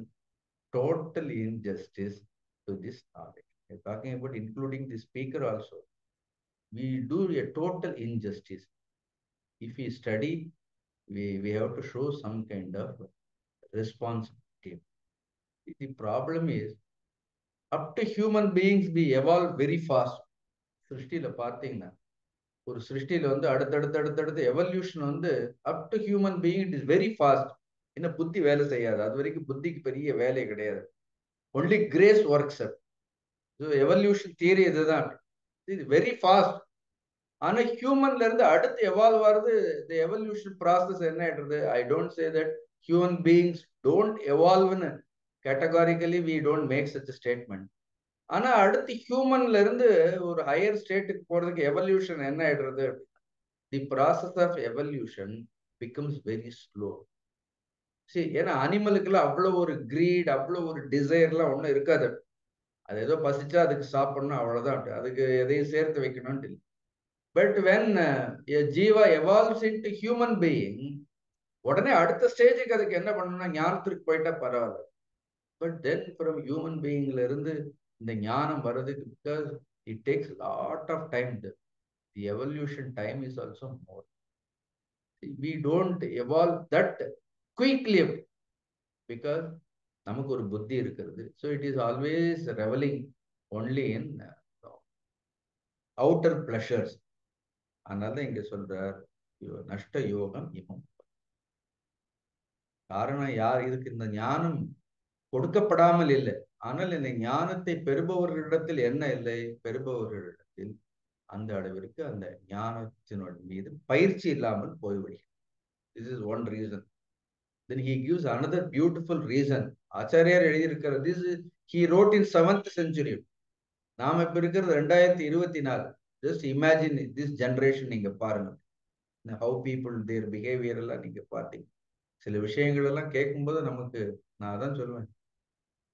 total injustice to this knowledge. We're talking about including the speaker also. We do a total injustice. If we study, we have to show some kind of responsibility. The problem is, up to human beings we evolve very fast. சிருஷ்டியில பார்த்தீங்கன்னா ஒரு சிருஷ்டியில அடுத்தடுத்து evolution up to human being it is very fast. என்ன புத்தி வேலை செய்யாது, அது வரைக்கும் புத்திக்கு பெரிய வேலை கிடையாது. Only grace works. Evolution theory இதுதான், இது வெரி ஃபாஸ்ட். ஆனா ஹியூமன்ல இருந்து அடுத்து எவால்வ் ஆகுது. இந்த எவல்யூஷன் ப்ராசஸ் என்ன ஆயிடுறது? I don't say that human beings don't எவால்வ்னு categorically we don't make such statement. ஆனா அடுத்து ஹியூமன்ல இருந்து ஒரு ஹையர் ஸ்டேட்டுக்கு போறதுக்கு எவல்யூஷன் என்ன ஆயிடுறது? The process of evolution becomes very slow. சரி, ஏன்னா அனிமலுக்குலாம் அவ்வளவு ஒரு கிரீட், அவ்வளவு ஒரு டிசைர்லாம் ஒன்றும் இருக்காது. அது ஏதோ பசிச்சா அதுக்கு சாப்பிடணும், அவ்வளவுதான். அதுக்கு எதையும் சேர்த்து வைக்கணும்னு இல்லை. பட் வென் ஜீவா எவால்வ்ஸ் இன்டு ஹியூமன் பீயிங், உடனே அடுத்த ஸ்டேஜுக்கு அதுக்கு என்ன பண்ணணும்னா ஞானத்திற்கு போயிட்டா பரவாயில்ல. பட் தென் ஃப்ரம் ஹியூமன் பீயிங்ல இருந்து இந்த ஞானம் வர்றதுக்கு, because it takes lot of time. The evolution time is also more. we don't evolve that quickly because நமக்கு ஒரு புத்தி இருக்கிறது. So it is always reveling only in outer pleasures. அதனால இங்க சொல்றார் நஷ்ட யோகம் இமம். காரணம் யார் இதுக்கு இந்த ஞானம் கொடுக்கப்படாமல் இல்லை. ஆனால் இந்த ஞானத்தை பெறுபவர்களிடத்தில் என்ன இல்லை? பெறுபவர்களிடத்தில் அந்த அளவிற்கு அந்த ஞானத்தின் மீது பயிற்சி இல்லாமல் போய்விடும். This is one reason. Then he gives another beautiful reason. ஆச்சாரியார் எழுதியிருக்கிறார். This is he wrote in 7th century. நாம இப்ப இருக்கிறது 2024. ஜஸ்ட் இமேஜின் திஸ் ஜென்ரேஷன் நீங்க பாருங்க. ஹவு பீப்புள் தேர் பிஹேவியர் எல்லாம் நீங்க பார்த்தீங்க. சில விஷயங்கள் எல்லாம் கேட்கும்போது நமக்கு, நான் அதான் சொல்லுவேன்,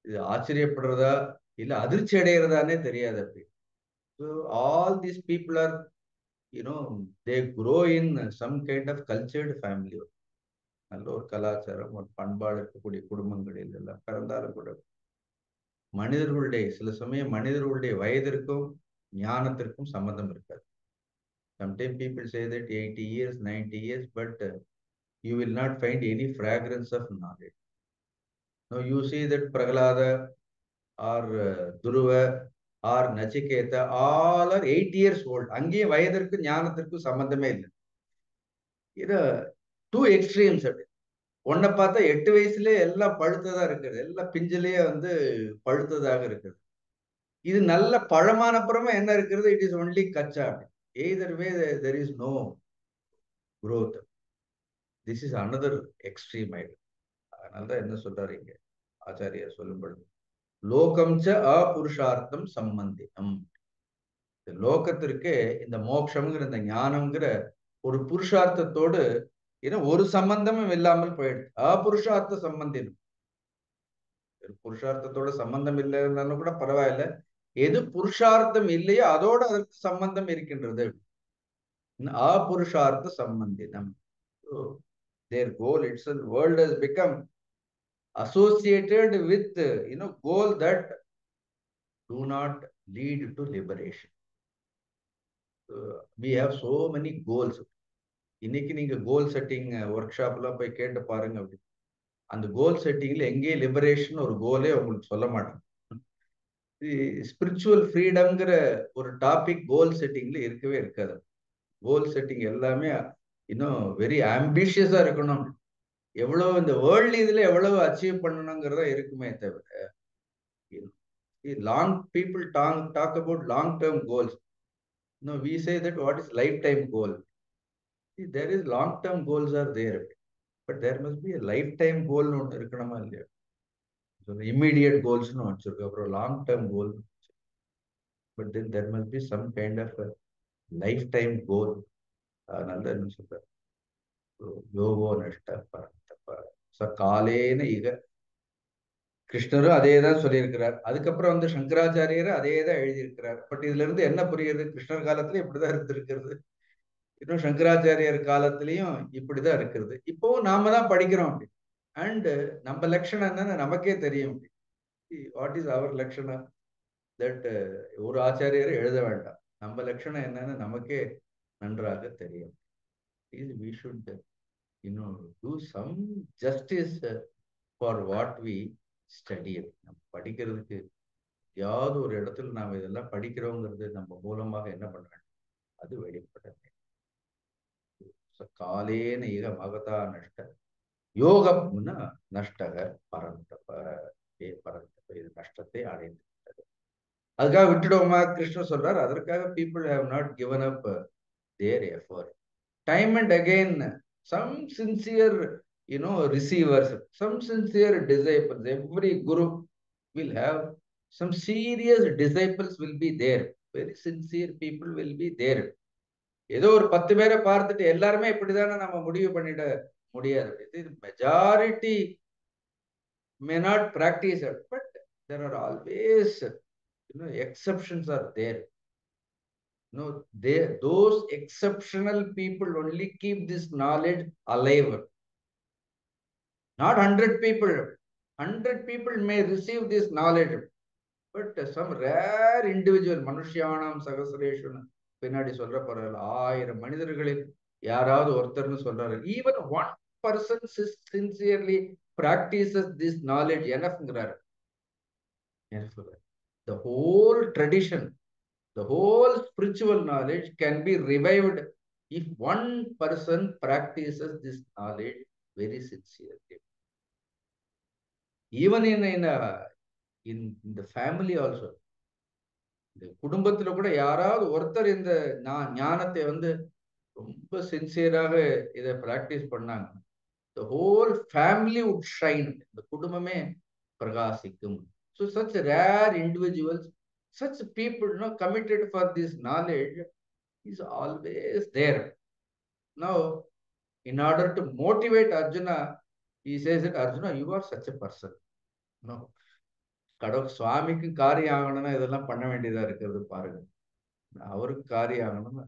இது ஆச்சரியப்படுறதா இல்ல அதிர்ச்சி அடைகிறதானே தெரியாது அப்படி. So all these people are they grow in some kind of cultured family. நல்ல ஒரு கலாச்சாரம், ஒரு பண்பாடு இருக்கக்கூடிய குடும்பங்களில் எல்லாம் பிறந்தாலும் கூட மனிதர்களுடைய சில சமயம் மனிதர்களுடைய வயதிற்கும் ஞானத்திற்கும் சம்பந்தம் இருக்காது. Sometimes people say that 80 years, 90 years, but you will not find any fragrance of knowledge. Now you see that Prahlada or Dhruva or Nachiketa, all are 8 years old. அங்கேயும் வயதிற்கும் ஞானத்திற்கும் சம்பந்தமே இல்லை. இது டூ எக்ஸ்ட்ரீம்ஸ். அப்படி ஒன்ன பார்த்தா 8 வயசுலயே எல்லாம் பழுத்ததா இருக்குது, எல்லாம் பிஞ்சிலேயே பழுத்ததாக இருக்குது. இது நல்ல பழமான அப்புறமா என்ன இருக்கிறது, இட் இஸ் ஒன்லி கச்சா. Either way there is no growth. This is another extreme idea. அதனால்தான் என்ன சொல்றாரு இங்க ஆச்சாரியார் சொல்லும்பொழுது, லோகம் ச அபுருஷார்த்தம் சம்பந்தினம். லோகத்திற்கு இந்த மோட்சம்ங்கிற இந்த ஞானம்ங்கிற ஒரு புருஷார்த்தத்தோடு ஒரு சம்பந்தமும் இல்லாமல் போயிடுது. அபுருஷார்த்த சம்பந்தினம். புருஷார்த்தத்தோட சம்பந்தம் இல்லைன்னு கூட பரவாயில்ல, எது புருஷார்த்தம் இல்லையோ அதோட அதற்கு சம்பந்தம் இருக்கின்றது. அபுருஷார்த்த சம்பந்தினம். Their goal itself, world has become associated with goal that do not lead to liberation. We have so many goals. இன்னைக்கு நீங்க கோல் செட்டிங் ஒர்க் ஷாப்லாம் போய் கேட்டு பாருங்க. அப்படி அந்த கோல் செட்டிங்ல எங்கேயும் லிபரேஷன் ஒரு கோலே உங்களுக்கு சொல்ல மாட்டாங்க. ஸ்பிரிச்சுவல் ஃப்ரீடம்ங்கிற ஒரு டாபிக் கோல் செட்டிங்ல இருக்கவே இருக்காது. கோல் செட்டிங் எல்லாமே இன்னும் வெரி ஆம்பிஷியஸா இருக்கணும், எவ்வளவு இந்த வேர்ல்டு இதுல எவ்வளவு அச்சீவ் பண்ணணுங்கிறத இருக்குமே தவிர, long people talk about long term goals. No, we say that what is lifetime goal. See, there is long term goals are there, but there must be a lifetime goal nu irukkanama illaya. So the immediate goals nu vechirukku, appo long term goal, but then there must be some kind of a lifetime goal. Another enna solra, yogo nashta parantapa sa kalena iga. கிருஷ்ணரும் அதே தான் சொல்லியிருக்கிறார். அதுக்கப்புறம் சங்கராச்சாரியரும் அதே தான் எழுதியிருக்கிறார். But இதுல இருந்து என்ன புரியுது, கிருஷ்ணர் காலத்திலயும் இப்படிதான் இருந்திருக்கிறது, இன்னும் சங்கராச்சாரியர் காலத்திலையும் இப்படிதான் இருக்கிறது. இப்போ நாம தான் படிக்கிறோம் அப்படி. அண்ட் நம்ம லட்சணம் என்னன்னு நமக்கே தெரியும். வாட் இஸ் அவர் லட்சணம், தட் ஒரு ஆச்சாரியரை எழுத வேண்டாம், நம்ம லட்சணம் என்னன்னு நமக்கே நன்றாக தெரியும். We should do some justice for what we study. நம்ம படிக்கிறதுக்கு யாவது ஒரு இடத்துல நாம இதெல்லாம் படிக்கிறோங்கிறது நம்ம மூலமாக என்ன பண்ண வேண்டும், அது வெளிப்பட காலேன இக மகதா நஷ்ட யோகம்னா நஷ்டக பரந்தப பரந்தப, இது நஷ்டத்தை அடைந்து விட்டது. அதுக்காக விட்டுடுவோமா கிருஷ்ணர் சொல்றார். அதற்காக people have not given up their effort. Time and again some sincere receivers, some sincere disciples. Every guru will have some serious disciples will be there. Very sincere people will be there. ஏதோ ஒரு 10 பேரை பார்த்துட்டு எல்லாருமே இப்படிதானே நம்ம முடிவு பண்ணிட முடியாது. Majority may not practice it, but there are always exceptions are there. Those exceptional people only keep this knowledge alive. Not 100 people. 100 people may receive this knowledge, but some rare individual, மனுஷியானாம் சகசரேஷன் பின்னாடி சொல்ற பரவாயில்ல, 1000 மனிதர்களில் யாராவது ஒருத்தர்னு சொல்றாரு. Even one person sincerely practices this knowledge enough. The whole tradition, the whole spiritual knowledge can be revived if one person practices this knowledge very sincerely. Even in the family also, இந்த குடும்பத்துல கூட யாராவது ஒருத்தர் இந்த ஞானத்தை ரொம்ப சின்சியராக இதை பிராக்டிஸ் பண்ணாங்க, the whole family would shine. இந்த குடும்பமே பிரகாசிக்கும். So such rare individuals, such people committed for this knowledge, is always there. Now, in order to motivate Arjuna, he says that Arjuna, you are such a person. No. கடவுள் சுவாமிக்கு காரியம் ஆகணும்னா இதெல்லாம் பண்ண வேண்டியதா இருக்கிறது பாருங்க. அவருக்கு காரியம் ஆகணும்னா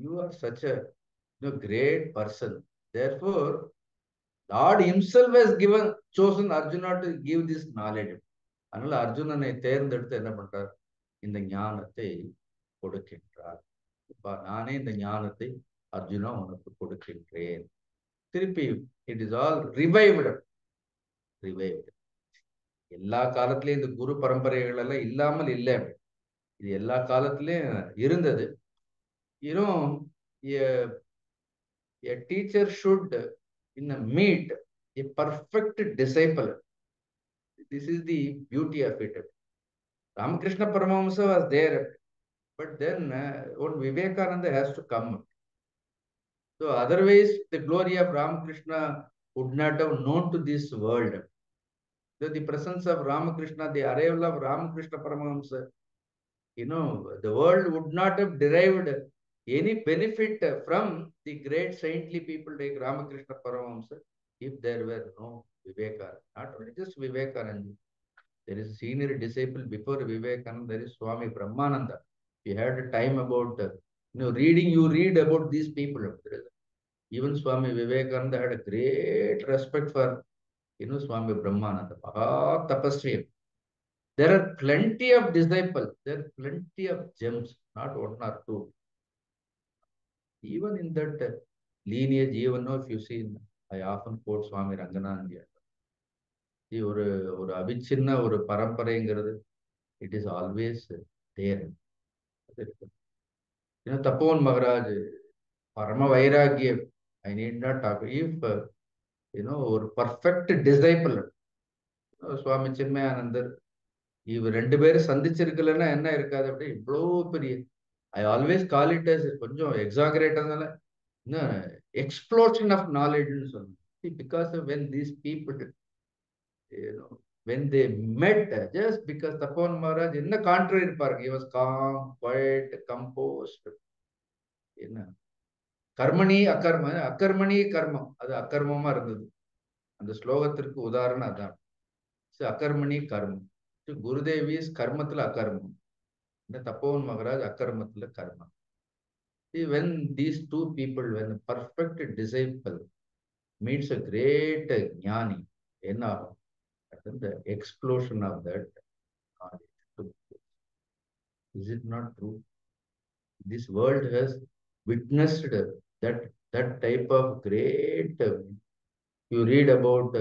you are such a great person. Therefore, Lord himself has chosen Arjuna to give this knowledge. அதனால அர்ஜுனனை தேர்ந்தெடுத்து என்ன பண்றார்? இந்த ஞானத்தை கொடுக்கின்றார். நானே இந்த ஞானத்தை அர்ஜுனா உனக்கு கொடுக்கின்றேன். திருப்பி இட் இஸ் ஆல் ரிவைவ்டு. எல்லா காலத்திலயும் இந்த குரு பரம்பரைகள் எல்லாம் இல்லாமல் இல்லை. இது எல்லா காலத்திலயும் இருந்தது. A teacher should meet a perfect disciple. This is the beauty of it. Ramakrishna Paramahamsa was there, but then what Vivekananda has to come. So otherwise, the glory of Ramakrishna would not have known to this world. So the presence of Ramakrishna, the arrival of Ramakrishna Paramahamsa, the world would not have derived any benefit from the great saintly people like Ramakrishna Paramahamsa if there were no Vivekananda. Not only just Vivekananda. There is a senior disciple before Vivekananda, there is Swami Brahmananda. We had a time about, reading, you read about these people. Even Swami Vivekananda had a great respect for, Swami Brahmananda. Maha Tapasvi. There are plenty of disciples. There are plenty of gems, not one or two. Even in that lineage, even though if you see, I often quote Swami Ranganathan. ஒரு அபிச்சின்ன ஒரு பரம்பரைங்கிறது it is always there. Tapovan Maharaj பரம வைராகியம். I need not talk. If ஒரு perfect disciple Swami சின்மயானந்தர், இவர் ரெண்டு பேரும் சந்திச்சிருக்கலன்னா என்ன இருக்காது. அப்படி இவ்வளோ பெரிய, I always call it as கொஞ்சம் எக்ஸாகரேட் ஆனால எக்ஸ்ப்ளோஷன் ஆஃப் நாலேஜ்னு சொன்னேன். Because when these people when they met, just because Tapan Maharaj in the contrary park, he was calm, quiet, composed. Karmani akarma, akarmani karma, அது அகர்மமா இருந்தது. அந்த ஸ்லோகத்திற்கு உதாரணம் அதான். அகர்மணி கர்மம். குருதேவிஸ் கர்மத்துல அகர்மம். தப்போவன் மகராஜ் அகர்மத்துல கர்மம். When these two people, when a perfect disciple meets a great ஞானி, என்ன ஆகும்? The explosion of that knowledge. Is it not true? This world has witnessed that type of great. You read about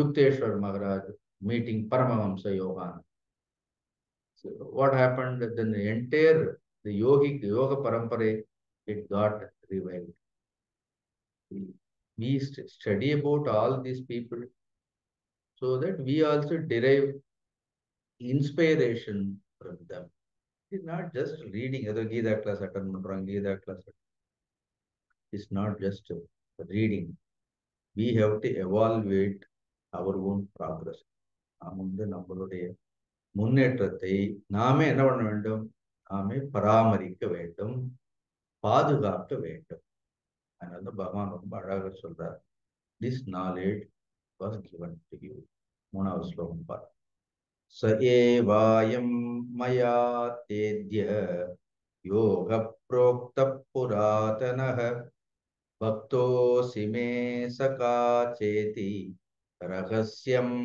Yukteswar Maharaj meeting Paramahamsa Yogananda. So what happened? Then the entire yoga parampara, it got revived. We study about all these people, so that we also derive inspiration from them. It's not just reading. Other Gita class attend பண்றாங்க, Gita class. It's not just reading. We have to evaluate our own progress. நாம் நம்மளுடைய முன்னேற்றத்தை நாமே என்ன பண்ண வேண்டும்? நாமே பராமரிக்க வேண்டும், பாதுகாக்க வேண்டும். அதனால பகவான் ரொம்ப அழகாக சொல்றார், this knowledge was given to you. மூணாவது ஸ்லோகம் பாரு. ச ஏவாயம் மயா தேத்ய யோக ப்ரோக்த புராதனஹ பக்தோசி மே சகா சேதி ரகசியம்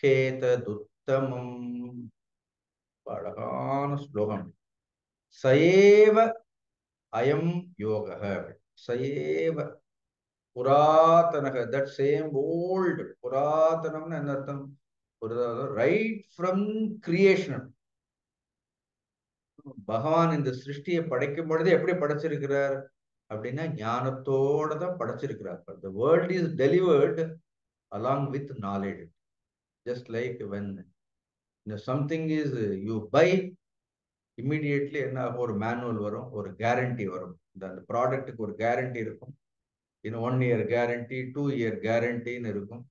ஹேததுத்தமம். அழகான ஸ்லோகம். சயேவ அயம் யோகः, சயேவ புராதனக, தட் சேம் ஓல்ட். புராதனம்னு என்ன அர்த்தம்? Right from creation. பகவான் இந்த சிருஷ்டியை படைக்கும் பொழுது எப்படி படைச்சிருக்கிறார் அப்படின்னா ஞானத்தோட தான் படைச்சிருக்கிறார். The world is delivered along with knowledge. Just like when something is you buy, immediately என்ன ஒரு மேனுவல் வரும், ஒரு கேரண்டி வரும். அந்த ப்ராடக்ட்டுக்கு ஒரு கேரண்டி இருக்கும். 1 year guarantee, 2 year guaranteeன்னு இருக்கும்.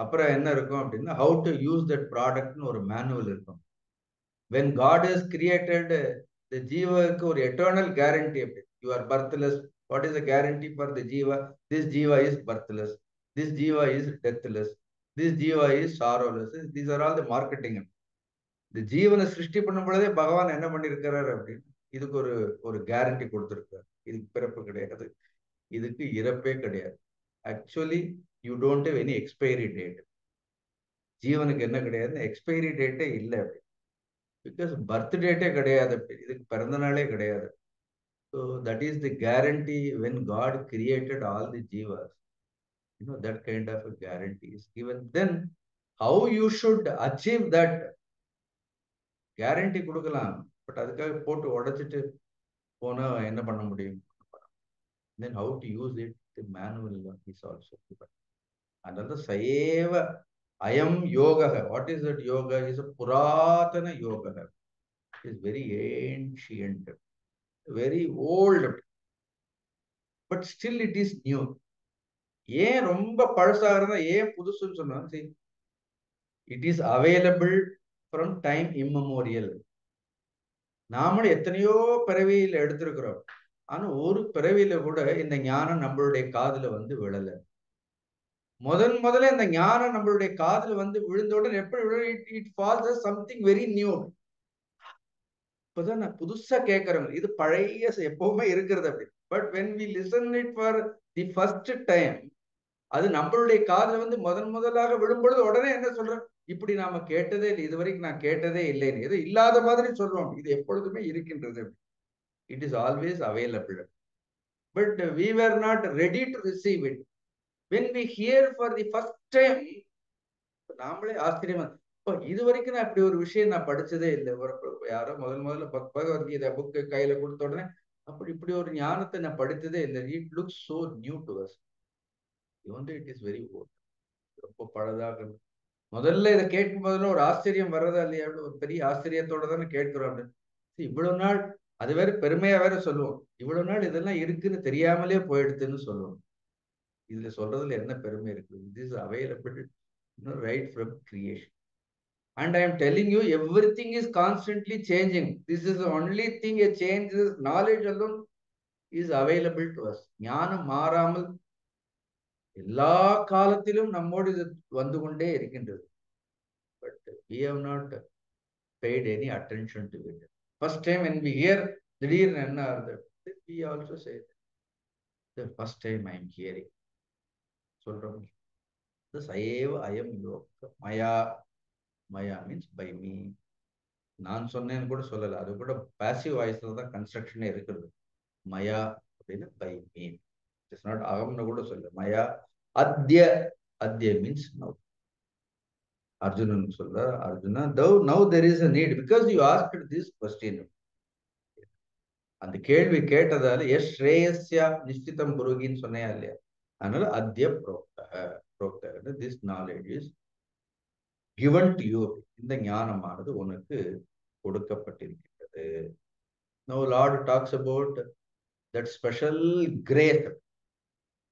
அப்புறம் என்ன இருக்கும் அப்படின்னா how to use that productனு ஒரு மேனுவல் இருக்கும். When God has created the ஜீவனுக்கு ஒரு eternal guarantee. அப்படி You are birthless. What is the guarantee for the jiva? This jiva is birthless. This jiva is deathless. This jiva is sorrowless. These are all the marketing. இந்த ஜீவனை சிருஷ்டி பண்ணும் பொழுதே பகவான் என்ன பண்ணிருக்கிறாரு அப்படின்னு இதுக்கு ஒரு கேரண்டி கொடுத்திருக்காரு. இதுக்கு பிறப்பு கிடையாது, இதுக்கு இறப்பே கிடையாது. Actually you don't have any expiry date. ஜீவனுக்கு என்ன கிடையாது, எக்ஸ்பைரி டேட்டே இல்லை அப்படி. பிகாஸ் பர்த் டேட்டே கிடையாது அப்படி, இதுக்கு பிறந்த நாளே கிடையாது. So that is the guarantee when God created all the ஜீவாஸ். that kind of a guarantee is given. Then how you should achieve that guarantee கொடுக்கலாம், பட் அதுக்காக போட்டு உடைச்சிட்டு போனா என்ன பண்ண முடியும்? then how to use it, the manual is also given. அதனால சயேவ அயம் யோக. What is that yoga? Is a புராதன யோக. it is very ancient, very old, but still it is new. ஏன் ரொம்ப பழசாகிறதா, ஏன் புதுசுன்னு சொன்னா, it is available from time immemorial. நாமளும் எத்தனையோ பிறவியில எடுத்திருக்கிறோம், ஆனா ஒரு பிறவியில கூட இந்த ஞானம் நம்மளுடைய காதுல வந்து விழல. முதல்ல இந்த ஞானம் நம்மளுடைய காதுல வந்து விழுந்தோட எப்படி it falls something very new. இப்பதான் நான் புதுசா கேட்கறேன், இது பழைய எப்பவுமே இருக்கிறது அப்படி. But when we listen it for the first time, அது நம்மளுடைய காதுல வந்து முதலாக விழும்பொழுது உடனே என்ன சொல்றோம், இப்படி நாம கேட்டதே இல்லை, இதுவரைக்கும் நான் கேட்டதே இல்லைன்னு. இது இல்லாத மாதிரி சொல்றோம். இது எப்பொழுதுமே இருக்கின்றது. It is always available. But we were not ready to receive it. when we hear for the first time, நாமளே ஆச்சரியமா, இது வரைக்கும் நான் இப்படி ஒரு விஷயம் நான் படிச்சதே இல்லை. யாரோ முதல்ல பகவத்கீதை புக்கு கையில கொடுத்த உடனே இப்படி ஒரு ஞானத்தை நான் படித்ததே இல்லை. It looks so new to us. It is very old, ரொம்ப பழதாக. முதல்ல இதை கேட்கும் போதுல ஒரு ஆச்சரியம் வர்றதா இல்லையா? ஒரு பெரிய ஆச்சரியத்தோட தானே கேட்கிறோம் அப்படின்னு. இவ்வளவு நாள் அது வேற பெருமையா வேற சொல்லுவோம், இவ்வளவு நாள் இதெல்லாம் இருக்குன்னு தெரியாமலே போயிடுதுன்னு சொல்லுவோம். இதுல சொல்றதுல என்ன பெருமை இருக்கு? this is available, right from creation. And I am telling you, everything is constantly changing. This is the only thing a change is knowledge alone is available to us. ஞானம் மாறாமல் எல்லா காலத்திலும் நம்மோடு இது வந்து கொண்டே இருக்கின்றது. But we have not paid any attention to it. First time when we hear திடீர்னு என்ன ஆகுது, we also say the first time I am hearing சொல்றோம். சயேவ அயம் யோக மயா. மயா மீன்ஸ் பை மீ. நான் சொன்னேன்னு கூட சொல்லல, அது கூட பாசிவ் வாய்ஸ்ல தான் கன்ஸ்ட்ரக்ஷனே இருக்கிறது. மயா அப்படின்னு பை மீ. இட்ஸ் நாட் அகம்னு கூட சொல்ல. மயா அத்ய. அத்ய மீன்ஸ் நவ். அர்ஜுனன் சொல்ற, Arjuna now there is a need because you asked this question. அந்த கேள்வி கேட்டதால எஸ் ஸ்ரேயஸ்யா நிஷ்டிதம் புருகின்னு சொன்னையா இல்லையா? அதனால அத்ய புரோக்த this knowledge is given to you. இந்த ஞானமானது உனக்கு கொடுக்கப்பட்டிருக்கிறது. Now Lord talks about that special grace.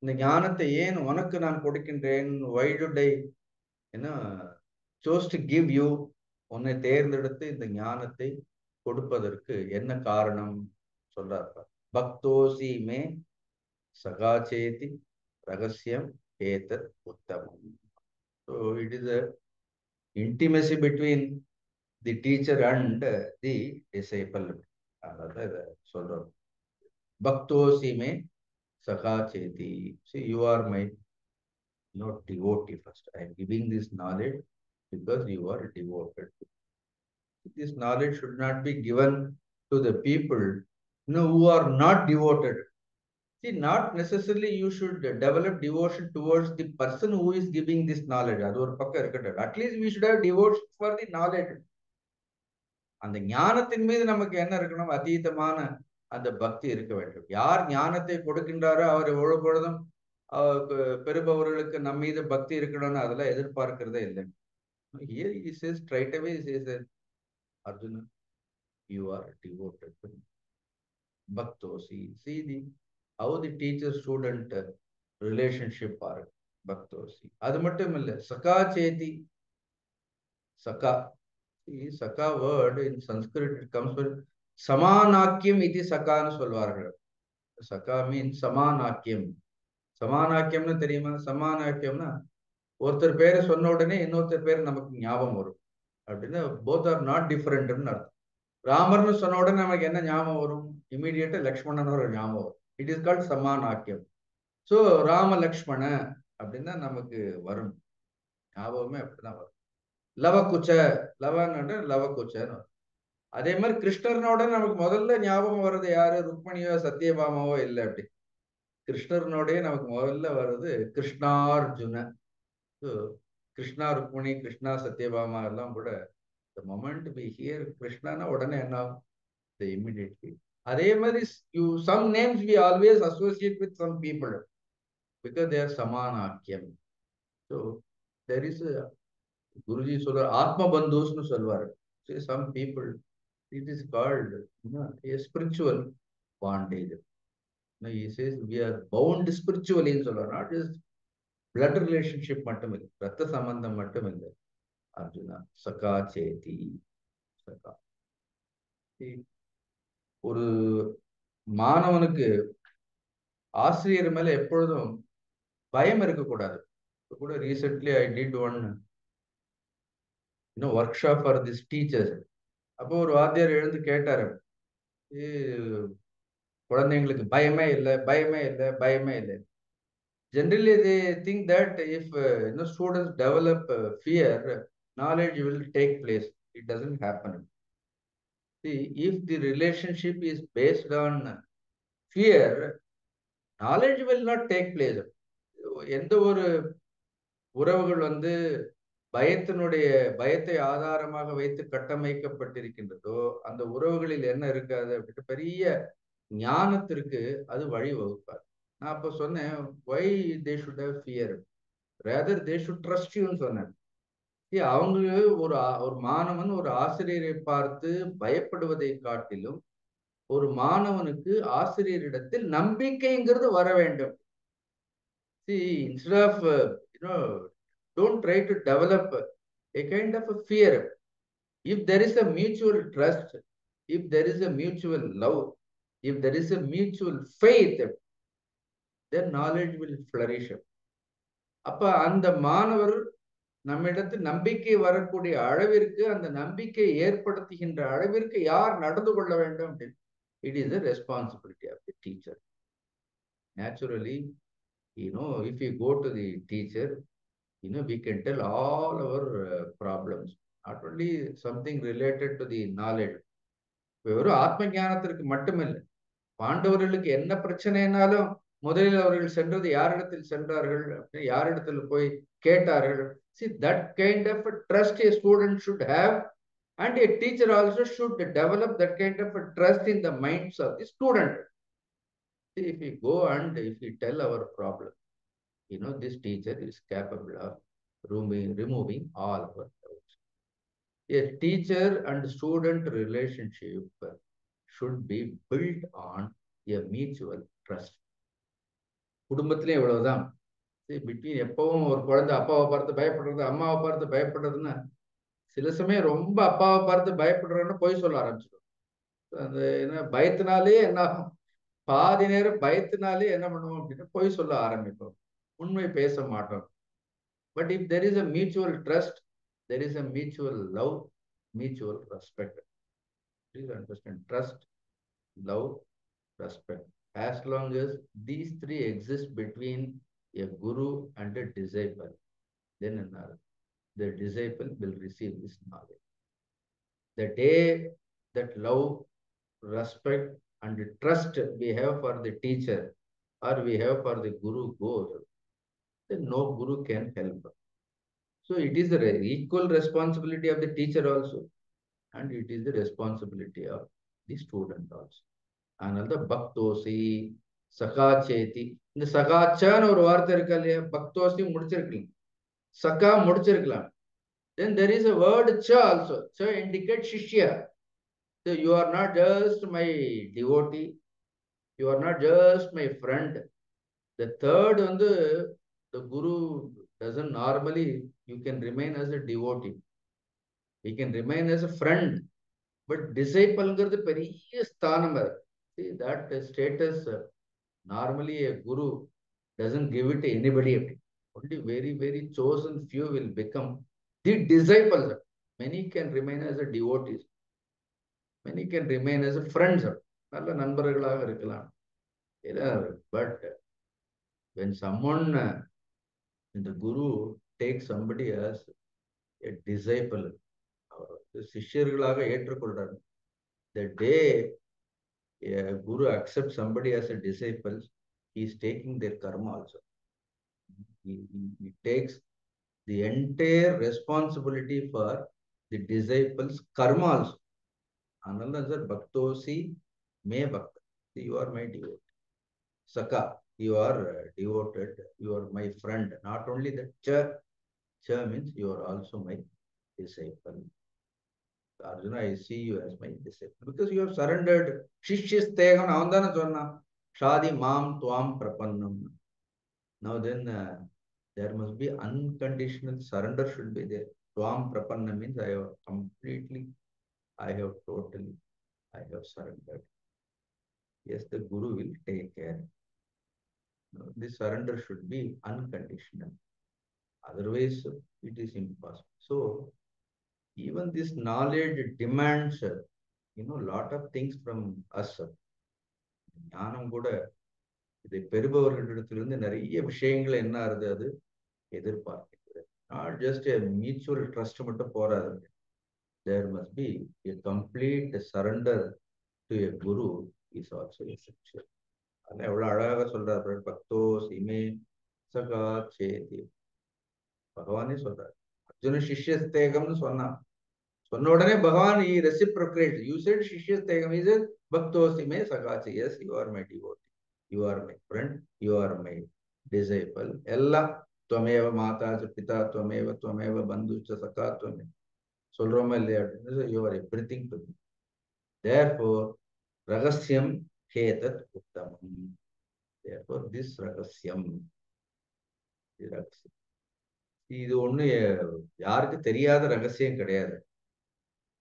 இந்த ஞானத்தை ஏன் உனக்கு நான் கொடுக்கின்றேன்? why did I chose to give you? உன்னை தேர்ந்தெடுத்து இந்த ஞானத்தை கொடுப்பதற்கு என்ன காரணம் சொல்றார். பக்தோசி மே சகாச்சேதி ரகசியம் ஏதத் உத்தமம். So it is a intimacy between the teacher and the disciple. அதான் இதை சொல்றோம். பக்தோசி மே சகாச்சேதி. See, you are my devotee first. I am giving this knowledge because you are devoted. This knowledge should not be given to the people who are not devoted. See, not necessarily you should develop devotion towards the person who is giving this knowledge. அது ஒரு பக்கம் இருக்கட்டும். At least we should have devotion for the knowledge. அந்த ஞானத்தின் மீது நமக்கு என்ன இருக்கணும்? அதீதமான அந்த பக்தி இருக்க வேண்டும். யார் ஞானத்தை கொடுக்கின்றாரோ அவர் எவ்வளவு பொழுதும் பெறுபவர்களுக்கு நம் மீது பக்தி இருக்கணும்னு அதெல்லாம் எதிர்பார்க்கிறதே இல்லை. Here he says straight away, he says that Arjuna, you are devoted to Bhaktosi. See how the teacher student relationship are Bhaktosi. அது மட்டும் இல்லை, சகா சேதி. சகா. சகா word in Sanskrit it comes from சமானாக்கியம் இது சகான்னு சொல்வார்கள். சகா மீன் சமானாக்கியம். சமானாக்கியம்னு தெரியுமா? சமானாக்கியம்னா ஒருத்தர் பேரை சொன்ன உடனே இன்னொருத்தர் பேர் நமக்கு ஞாபகம் வரும் அப்படின்னா போத் ஆர் நாட் டிஃபரெண்ட்னு அர்த்தம். ராமர்னு சொன்ன உடனே நமக்கு என்ன ஞாபகம் வரும்? இமீடியட்டா லக்ஷ்மணன் ஒரு ஞாபகம் வரும். இட் இஸ் கால்ட் சமானாக்கியம். ஸோ ராம லக்ஷ்மண அப்படின்னா நமக்கு வரும் ஞாபகமே அப்படிதான் வரும். லவக்குச்ச, லவன்னு லவக்குச்சன்னு வரும். அதே மாதிரி கிருஷ்ணர்னோட நமக்கு முதல்ல ஞாபகம் வர்றது யாரு? ருக்மணியோ சத்யபாமாவோ இல்லை. அப்படி கிருஷ்ணர்னோடய நமக்கு முதல்ல வர்றது கிருஷ்ணார்ஜுன. கிருஷ்ணா ருக்மணி, கிருஷ்ணா சத்யபாமா எல்லாம் கூட the moment we hear கிருஷ்ணானா உடனே என்ன ஆகும்? Immediately. அதே மாதிரி some names we always associate with some people because they are சமானாக்கியம். So there is a Guruji சொல்ற ஆத்ம பந்தோஸ்னு சொல்வாரு. Some people, it is called a spiritual bondage. He says we are bound spiritually in சொல்றாரு. Not just blood relationship மட்டும் இல்லை, ரத்த சம்பந்தம் மட்டும் இல்லை. அர்ஜுனா சகா சேதி. சகா ஒரு மாணவனுக்கு ஆசிரியர் மேல எப்பொழுதும் பயம் இருக்கக்கூடாது. கூட recently I did one work shop for this teachers. அப்போ ஒரு வாத்தியார் எழுந்து கேட்டாரு, குழந்தைங்களுக்கு பயமே இல்லை, பயமே இல்லை, பயமே இல்லை. Generally they think that if students develop fear, knowledge will take place. It doesn't happen. See, if the relationship is based on fear, knowledge will not take place. எந்த ஒரு உறவுகள் பயத்தை ஆதாரமாக வைத்து கட்டமைக்கப்பட்டிருக்கின்றதோ அந்த உறவுகளில் என்ன இருக்காது அப்படின்ட்டு பெரிய ஞானத்திற்கு அது வழி வகுப்பார். நான் அப்ப சொன்னேன், why they should have fear, rather they should trust you ன்னு சொன்னேன். அவங்க ஒரு மாணவன் ஒரு ஆசிரியரை பார்த்து பயப்படுவதை காட்டிலும் ஒரு மாணவனுக்கு ஆசிரியரிடத்தில் நம்பிக்கைங்கிறது வர வேண்டும். See, instead of don't try to develop a kind of a fear. If there is a mutual trust, if there is a mutual love, if there is a mutual faith, then knowledge will flourish. அப்ப அந்த மாணவர் நம்மிடத்தில் நம்பிக்கை வரக்கூடிய அளவிற்கு, அந்த நம்பிக்கை ஏற்படுத்துகின்ற அளவிற்கு யார் நடந்து கொள்ள வேண்டும்? It is the responsibility of the teacher. Naturally, if you go to the teacher, we can tell all our problems, not only something related to the knowledge. வெறும் ஆத்ம ஞானத்திற்கு மட்டுமில்லை, பாண்டவர்களுக்கு என்ன பிரச்சனைனாலும் முதலில் அவர்கள் சென்றது யாரிடத்தில் சென்றார்கள், யாரிடத்தில் போய் கேட்டார்கள். See, that kind of a trust a student should have, and a teacher also should develop that kind of a trust in the minds of the student. See, if we go and if we tell our problem, this teacher is capable of removing all our doubts. A teacher and student relationship should be built on a mutual trust. குடும்பத்திலே இவ்வளவுதான். Between எப்பவும் ஒரு குழந்தை அப்பாவை பார்த்து பயப்படுறது, அம்மாவை பார்த்து பயப்படுறதுன்னா, சில சமயம் ரொம்ப அப்பாவை பார்த்து பயப்படுறோன்னு பொய் சொல்ல ஆரம்பிச்சிடும். அந்த பயத்தினாலே என்ன ஆகும்? பாதி நேரம் பயத்தினாலே என்ன பண்ணுவோம் அப்படின்னா பொய் சொல்ல ஆரம்பிப்போம், உண்மை பேச மாட்டோம். But if there is a mutual trust, there is a mutual love, mutual respect. Please understand, trust, love, respect. As long as these three exist between a guru and a disciple, then the disciple will receive this knowledge. The day that love, respect and trust we have for the teacher or we have for the guru goes, then no guru can help. So it is the equal responsibility of the teacher also, and it is the responsibility of the student also. அதனால பக்தோசி சகாச்சேதி. இந்த சகாச்சான்னு ஒரு வார்த்தை இருக்கா இல்லையா? பக்தோசி முடிச்சிருக்கலாம், சகா முடிச்சிருக்கலாம். Then there is a word cha also. Cha indicates shishya. So you are not just my devotee, you are not just my friend. The third the guru doesn't normally, you can remain as a devotee, you can remain as a friend, but disciple பெரிய ஸ்தானம். See, that status Normally, a guru doesn't give it to anybody. Only very, very chosen few will become the disciples. Many can remain as a devotees. Many can remain as a friends. நல்ல நண்பர்களாக இருக்கலாம். But when someone, the guru takes somebody as a disciple, சிஷ்யர்களாக ஏற்றுக்கொள்றார். The day a guru accepts somebody as a disciple, he is taking their karma also. He takes the entire responsibility for the disciples' karma also. Another sir, Bhaktosi me Bhakta. You are my devotee. Saka, you are devoted. You are my friend. Not only that, cha means you are also my disciple. Arjuna, I see you as my disciple because you have surrendered. Shishyasteham, avandana sonna. Shadi mam tuam prapannam. Now then, there must be unconditional surrender should be there. Tuam prapanna means I have completely, I have totally, I have surrendered. Yes, the guru will take care. This surrender should be unconditional. Otherwise, it is impossible. So, even this knowledge demands, lot of things from us. ஞானம் கூட இதை பெறுபவர்களிடத்திலிருந்து நிறைய விஷயங்கள் என்ன ஆகுது, அது எதிர்பார்க்கிறது. Not just mutual trust மட்டும் போறாது. There must be a complete surrender to a guru is also essential. அதனால எவ்வளவு அழகாக சொல்றாரு, பக்தோ சிமே சகா சேதி. பகவானே சொல்றாரு. அர்ஜுன சிஷ்யஸ்தேகம்னு சொன்ன உடனே பகவான் he reciprocates. You said சிஷ்யஸ்தேகம், he said பக்தோ சிமே சகா சே. Yes, you are my devotee. You are my friend. You are my disciple. எல்லாம் துவமேவ மாதா பிதா துவமேவ பந்துச்ச சகா துவமே சொல்றோமா இல்லையா அப்படின்னு. You are everything to me. Therefore, ரகசியம் ஹேதத் உத்தமம். Therefore, this ரகசியம், இது ஒண்ணு யாருக்கு தெரியாத ரகசியம் கிடையாது.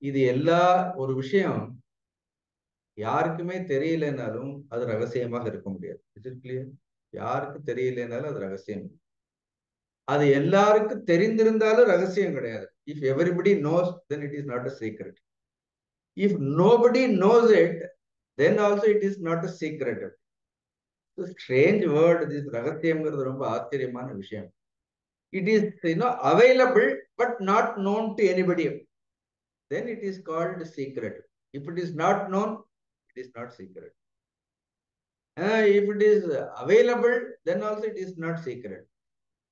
இது எல்லா ஒரு விஷயம் யாருக்குமே தெரியலனாலும் அது ரகசியமாக இருக்க முடியாது. Is it clear? யாருக்கு தெரியலனாலும் அது ரகசியம். அது எல்லாருக்கும் தெரிந்திருந்தாலும் ரகசியம் கிடையாது. If everybody knows, then it is not a secret. If nobody knows it, then also it is not a secret. Strange word, this ரகசியம்ங்கிறது ரொம்ப ஆச்சரியமான விஷயம். It is available but not known to anybody. Then it is called secret. If it is not known, it is not secret. If it is available, then also it is not secret.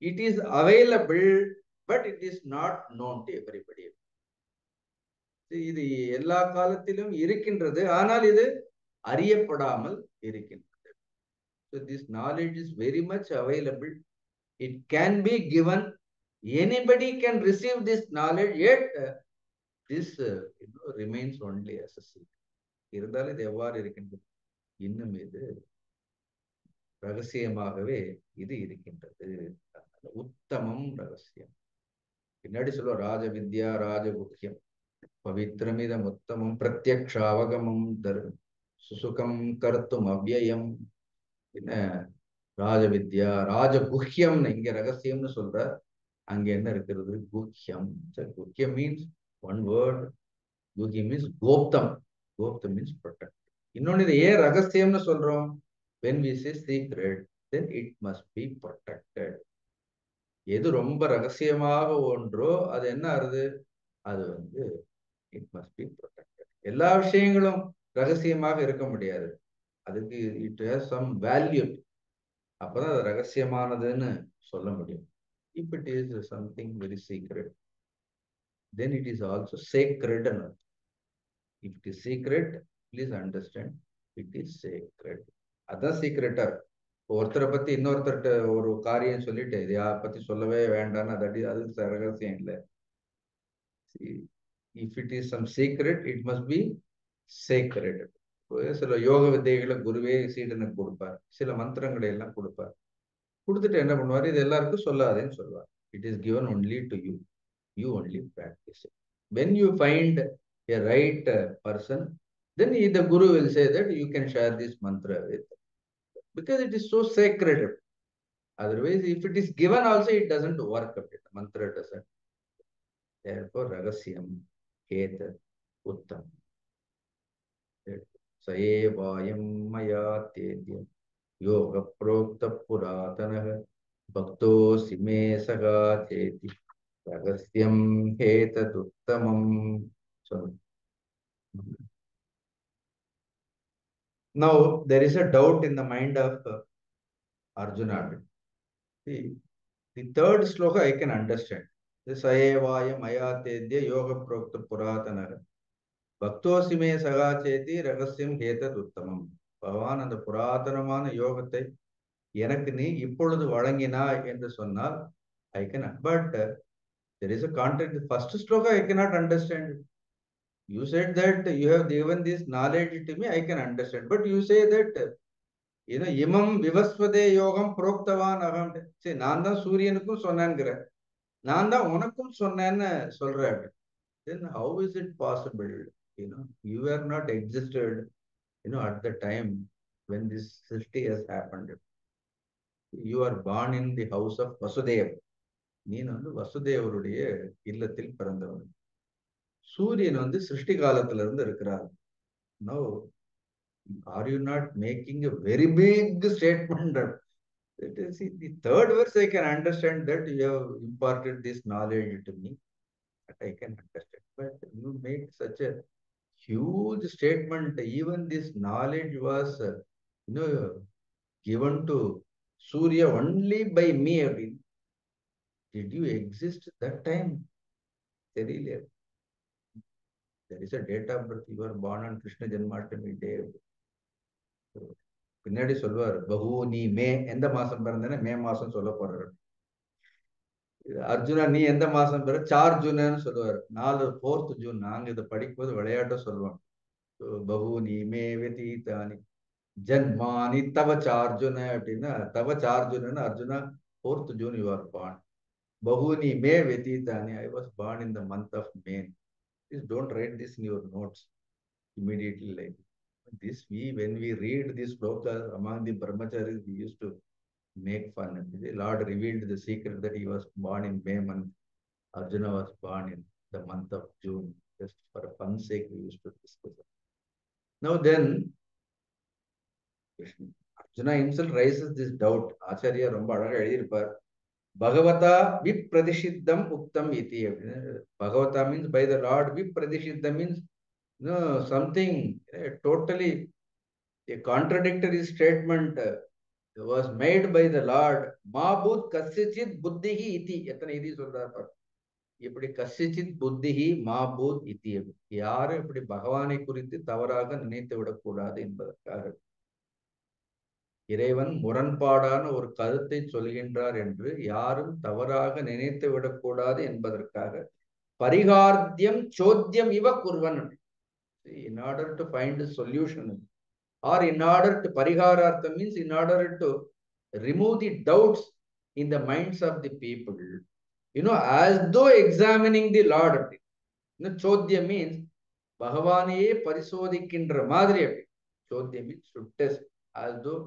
It is available, but it is not known to everybody. இது எல்லா காலத்திலும் இருக்கின்றது, ஆனால் இது அறியப்படாமல் இருக்கின்றது. So this knowledge is very much available. It can be given. Anybody can receive this knowledge, yet this remains only as a secret. இருந்தாலும் இது எவ்வாறு இருக்கின்றது? இன்னும் இது ரகசியமாகவே இது இருக்கின்றது. உத்தமம் ரகசியம். பின்னாடி சொல்லுவோம், ராஜ வித்யா ராஜகுஹ்யம் பவித்ரமிதம் உத்தமம் பிரத்யக்ஷாவகமம் சுசுகம் கர்த்தும் அவ்யயம். என்ன ராஜவித்யா ராஜகுஹ்யம்னு இங்க ரகசியம்னு சொல்ற, அங்க என்ன இருக்கிறது? குஹ்யம். குஹ்யம் மீன்ஸ் ஒன் வேர்ட். குஹ்யம் மீன்ஸ் கோப்தம். கோப்தம் மீன்ஸ் ப்ரொடெக்ட். இன்னொன்னு, இதை ஏன் ரகசியம்னு சொல்றோம்? when we say secret, then it must be protected. எது ரொம்ப ரகசியமாக ஒன்றோ அது என்ன ஆகுது? அது it must be protected. எல்லா விஷயங்களும் ரகசியமாக இருக்க முடியாது. அதுக்கு it has some value. அப்பதான் அது ரகசியமானதுன்னு சொல்ல முடியும். If it is something very secret, then it is also sacred. If it is secret, please understand, it is sacred. அதான் சீக்ரெட்டா. ஒருத்தரை பத்தி இன்னொருத்தர்கிட்ட ஒரு காரியம் சொல்லிட்டு இதை பத்தி சொல்லவே வேண்டாம்னு அது ரகசியம் இல்லை. If it is some secret, it must be sacred. சில யோக வித்தைகளை குருவே சீடனுக்கு கொடுப்பார், சில மந்திரங்களை எல்லாம் கொடுப்பார். கொடுத்துட்டு என்ன பண்ணுவார்? இது எல்லாருக்கும் சொல்லாதேன்னு சொல்லுவார். It is given only to you. You only practice it. When you find a right person, then the guru will say that you can share this mantra with. because it is so sacred. Otherwise, if it is given also, it doesn't work. Mantra doesn't. Therefore, Ragasyam, Heta, Uttam. Saevayam Maya Tedyam Yoga Prokta Puratanaha Bhaktosi Me Saga Cheti Ragasyam Heta Uttamam. So now there is a doubt in the mind of Arjuna. See, the third sloka I can understand. The Saevaya Maya Tedya Yoga Prokta Puratanaha Bhaktosime Sagacheti Ragasyam Heta Uttamam. பகவான் அந்த புராதனமான யோகத்தை எனக்கு நீ இப்பொழுது வழங்கினா என்று சொன்னால் I can, but there is a contract. The first sloka I cannot understand. You said that you have given this knowledge to me, I can understand. But you say that imam vivasvade yogam proktavan aham. See, நான் தான் சூரியனுக்கும் சொன்னேன்கிற, நான் தான் உனக்கும் சொன்னேன்னு சொல்றாரு. Then how is it possible? You are not existed, at the time when this srishti has happened. You are born in the house of Vasudeva. நீ வசுதேவருடைய இல்லத்தில் பிறந்தவன். சூரியன் சிருஷ்டி காலத்துல இருந்து இருக்கிறார். Now, are you not making a very big statement? See, the third verse I can understand that you have imparted this knowledge to me. That I can understand. But you make such a huge statement. Even this knowledge was, given to Surya only by me. Did you exist that time? There is a date of birth. You were born on Krishna Janmashtami day. பின்னாடி சொல்வார், பகு நீ மே எந்த மாசம் பிறந்தன, மே மாசம் சொல்ல போறாரு. அர்ஜுனா நீ எந்த மாசம் பிற, 4 ஜூன்னு சொல்லுவார். 4 ஜூன். நாங்க இதை படிக்கும்போது விளையாட்ட சொல்லுவோம். பகு நீ மே வெதீதானி ஜன்மானி தவ 4 ஜூன் அப்படின்னா, தவ 4 June Arjuna 4th June you are born. Bahuni me vetitani. I was born in the month of May. Please don't write this in your notes immediately like this. When we read this slokas among the brahmacharis, we used to make fun. The Lord revealed the secret that he was born in May month. Arjuna was born in the month of June. Just for fun's sake, we used to discuss it. Now then, Arjuna himself raises this doubt. Acharya ரொம்ப அழகா எழுதியிருப்பார். Bhagavata vipradishiddham uktam iti. Bhagavata means by the Lord. Vipradishiddham means something totally a contradictory statement was made by the Lord. Mabhut kasyachit buddhihi iti. எத்தனை இது சொல்றாரு. இப்படி கசிச்சித் புத்திஹி மாபூத் iti. யாரும் இப்படி பகவானை குறித்து தவறாக நினைத்து விடக்கூடாது என்பதற்காக இறைவன் முரண்பாடான ஒரு கருத்தை சொல்கின்றார் என்று யாரும் தவறாக நினைத்து விடக்கூடாது என்பதற்காக பரிகார்த்தியம் சோத்தியம் இவ குர்வன். In order to find a solution, or in order to pariharartham means in order to remove the doubts in the minds of the people, as though examining the Lord. Chodya means பகவானையே பரிசோதிக்கின்ற மாதிரி. Chodya means to test, as though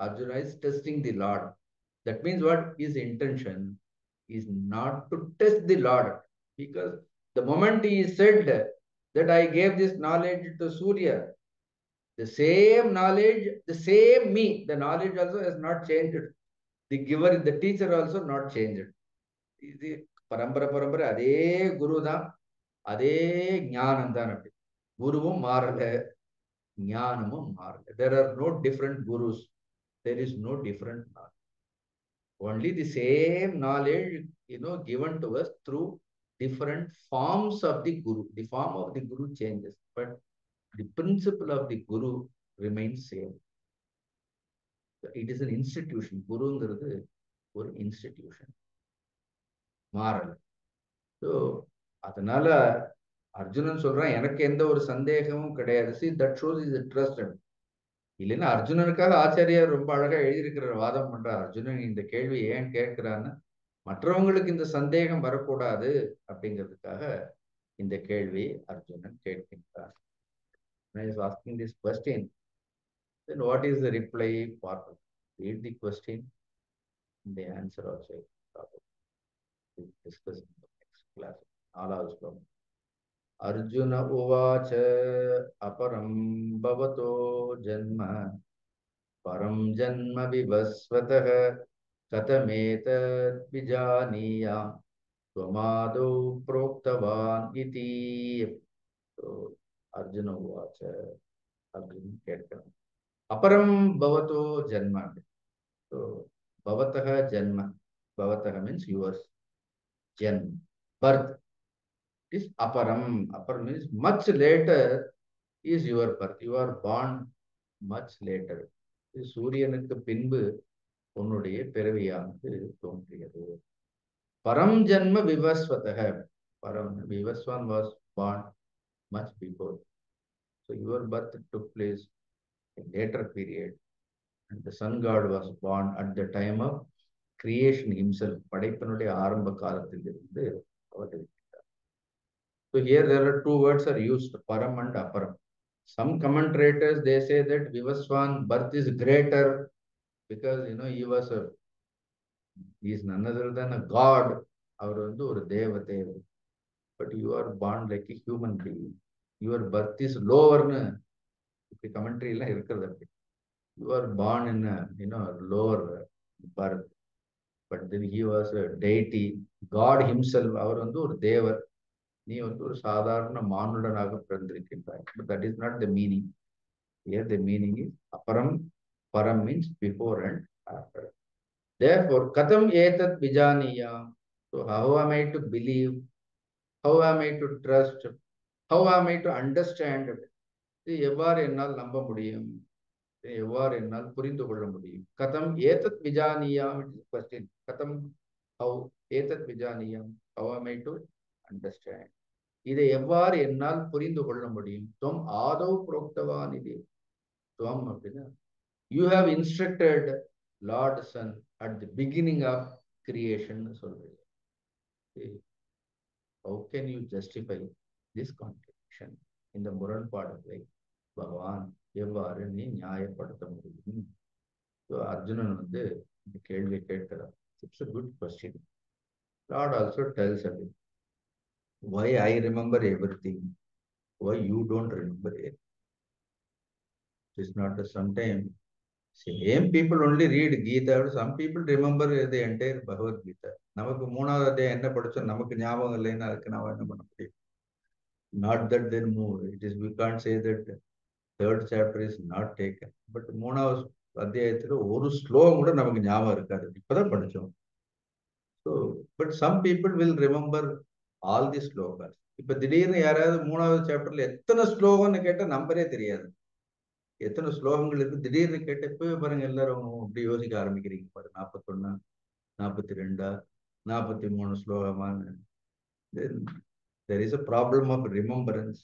Arjuna is testing the Lord. That means what? His intention is not to test the Lord. Because the moment he said that I gave this knowledge to Surya, the same knowledge, the same me, the knowledge also has not changed. The giver, the teacher also not changed. இது பரம்பரை அதே குரு தான், அதே ஞானம் தான். அப்படி குருவும் மாறல, ஞானமும் மாறல. There are no different gurus. There is no different knowledge. Only the same knowledge, given to us through different forms of the guru. The form of the guru changes, but the principle of the guru remains same. It is an institution. Guruங்கிறது ஒரு institution. மாறல. So அதனால அர்ஜுனன் சொல்றான், எனக்கு எந்த ஒரு சந்தேகமும் கிடையாது. See, that shows is trusted. இல்லைன்னா அர்ஜுனனுக்காக ஆச்சாரியார் ரொம்ப அழகா எழுதியிருக்கிற வாதம் பண்றார். அர்ஜுனன் இந்த கேள்வி ஏன் கேட்கிறான்னு, மற்றவங்களுக்கு இந்த சந்தேகம் வரக்கூடாது அப்படிங்கிறதுக்காக இந்த கேள்வி அர்ஜுனன் கேட்கின்றார். Asking this question, then what is the reply part? read the question and the answer also. We'll discuss in the next class. All Arjuna uvacha aparam bhavato janma param janma vivasvatah katametat vijaniya tvamado proktavan iti. So Arjuna uvacha, Arjuna கேட்கிறான் aparam bhavato janma. So bhavatah janma, bhavatah means yours, janma, birth is aparam. Aparam means much later is your birth. You are born much later. சூரியனுக்கு பின்பு உன்னுடைய பிறவியானது தோன்றியது. பரம் ஜன்ம விவஸ்வதக. Param Vivaswan was born much before. So your birth took place in later period. And the sun god was born at the time of creation himself. படைப்பினுடைய ஆரம்ப காலத்திலிருந்து அவர் இருக்கிறார். So here there are two words are used, param and aparam. Some commentators, they say that Vivaswan birth is greater because he is none other than a god. அவர் வந்து ஒரு தேவதை. But you are born like a human being. Your birth is lower னு இப்படி commentary எல்லாம் இருக்கிறது அப்படி. You are born in a lower birth. But then he was a deity, God himself. அவர் வந்து ஒரு தேவர். நீ வந்து ஒரு சாதாரண மானுடனாக பிறந்திருக்கின்றாய். But that is not the meaning. Here the meaning is aparam. Param means before and after. Therefore, katam etat vijaniya. So how am I to believe? How am I to trust? How am I to understand? இது எவ்வாறு என்னால் நம்ப முடியும்? எவ்வாறு என்னால் புரிந்து கொள்ள முடியும்? கதம் ஏதத் விஜானியாம், இட் இஸ் क्वेश्चन. கதம், how ஏதத் விஜானியாம், how am I to understand? இதை எவ்வாறு என்னால் புரிந்து கொள்ள முடியும்? துவம் ஆதவ் புரோக்தவான். இது துவம் அப்படின்னா you have instructed Lord Son at the beginning of creation சொல்றீங்க. How can you justify this contradiction? இந்த முரண்பாடுகளை பகவான் எவ்வாறு நீ நியாயப்படுத்த முடியும்? அர்ஜுனன் வந்து இந்த கேள்வியை கேட்கிறார். It's a good question. Lord also tells us why I remember everything, why you don't remember it. It's not that sometimes same people only read Gita, some people remember the entire Bhagavad Gita. நமக்கு மூணாவது அத்தியாயம் என்ன படிச்சோம் நமக்கு ஞாபகம் இல்லைன்னா அதுக்கு நான் என்ன பண்ண முடியும்? Not that they move. It is, we can't say that third chapter is not taken. But மூணாவது அத்தியாயத்துல ஒரு ஸ்லோகம் கூட நமக்கு ஞாபகம் இருக்காது. இப்பதான் படிச்சோம். So, but some people will remember all the slokas. இப்ப திடீர்னு யாராவது மூணாவது சாப்டர்ல எத்தனை ஸ்லோகம்னு கேட்டா நம்பரே தெரியாது. எத்தனை ஸ்லோகங்கள் இருக்கு திடீர்னு கேட்ட இப்பவே பாருங்க எல்லாரும் அப்படி யோசிக்க ஆரம்பிக்கிறீங்க பாரு. 41, 42, 43 ஸ்லோகமான்னு. There is a problem of remembrance.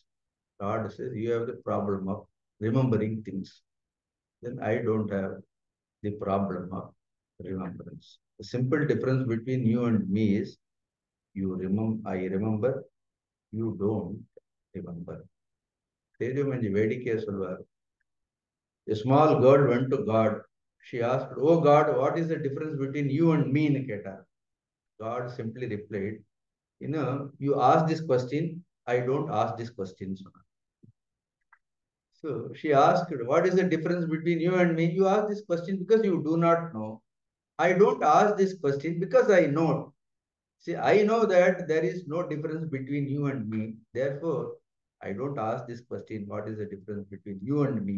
God says you have the problem of remembering things. Then I don't have the problem of remembrance. The simple difference between you and me is you remember, I remember, you don't remember. Tejumanji Vedike சொல்வார். A small girl went to God. She asked, "Oh God, what is the difference between you and me?" னு கேட்டார். God simply replied, you ask this question, I don't ask this question. So she asked, what is the difference between you and me? You ask this question because you do not know. I don't ask this question because I know. See, I know that there is no difference between you and me. Therefore, I don't ask this question, what is the difference between you and me?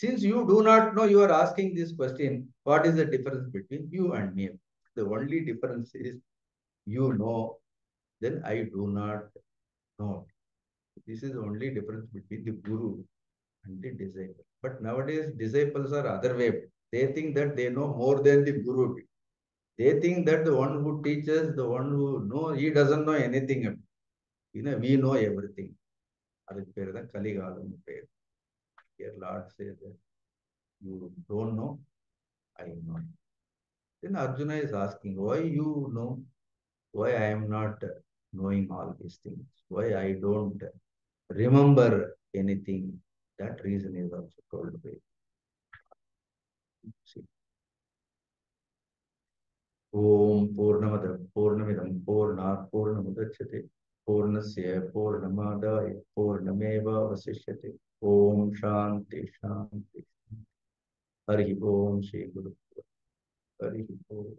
Since you do not know, you are asking this question, what is the difference between you and me? The only difference is you know, then I do not know. This is the only difference between the guru and the disciple. But nowadays, disciples are other way. They think that they know more than the guru. They think that the one who teaches, the one who knows, he doesn't know anything. We know everything. அதுக்கு பேர் தான் கலிகாலம் பேர். Here Lord says that you don't know, I know. Then Arjuna is asking, why you know, why I am not knowing all these things, why I don't remember anything. That reason is also told by. See, ஓம் பூர்ணமத பூர்ணமிதம் பூர்ணாத் பூர்ணமுதச்யதே பூர்ணஸ்ய பூர்ணமாதாய பூர்ணமேவாவசிஷ்யதே. ஓம் சாந்தி சாந்தி. ஹரி ஓம் ஸ்ரீ குரு. ஹரி ஓம்.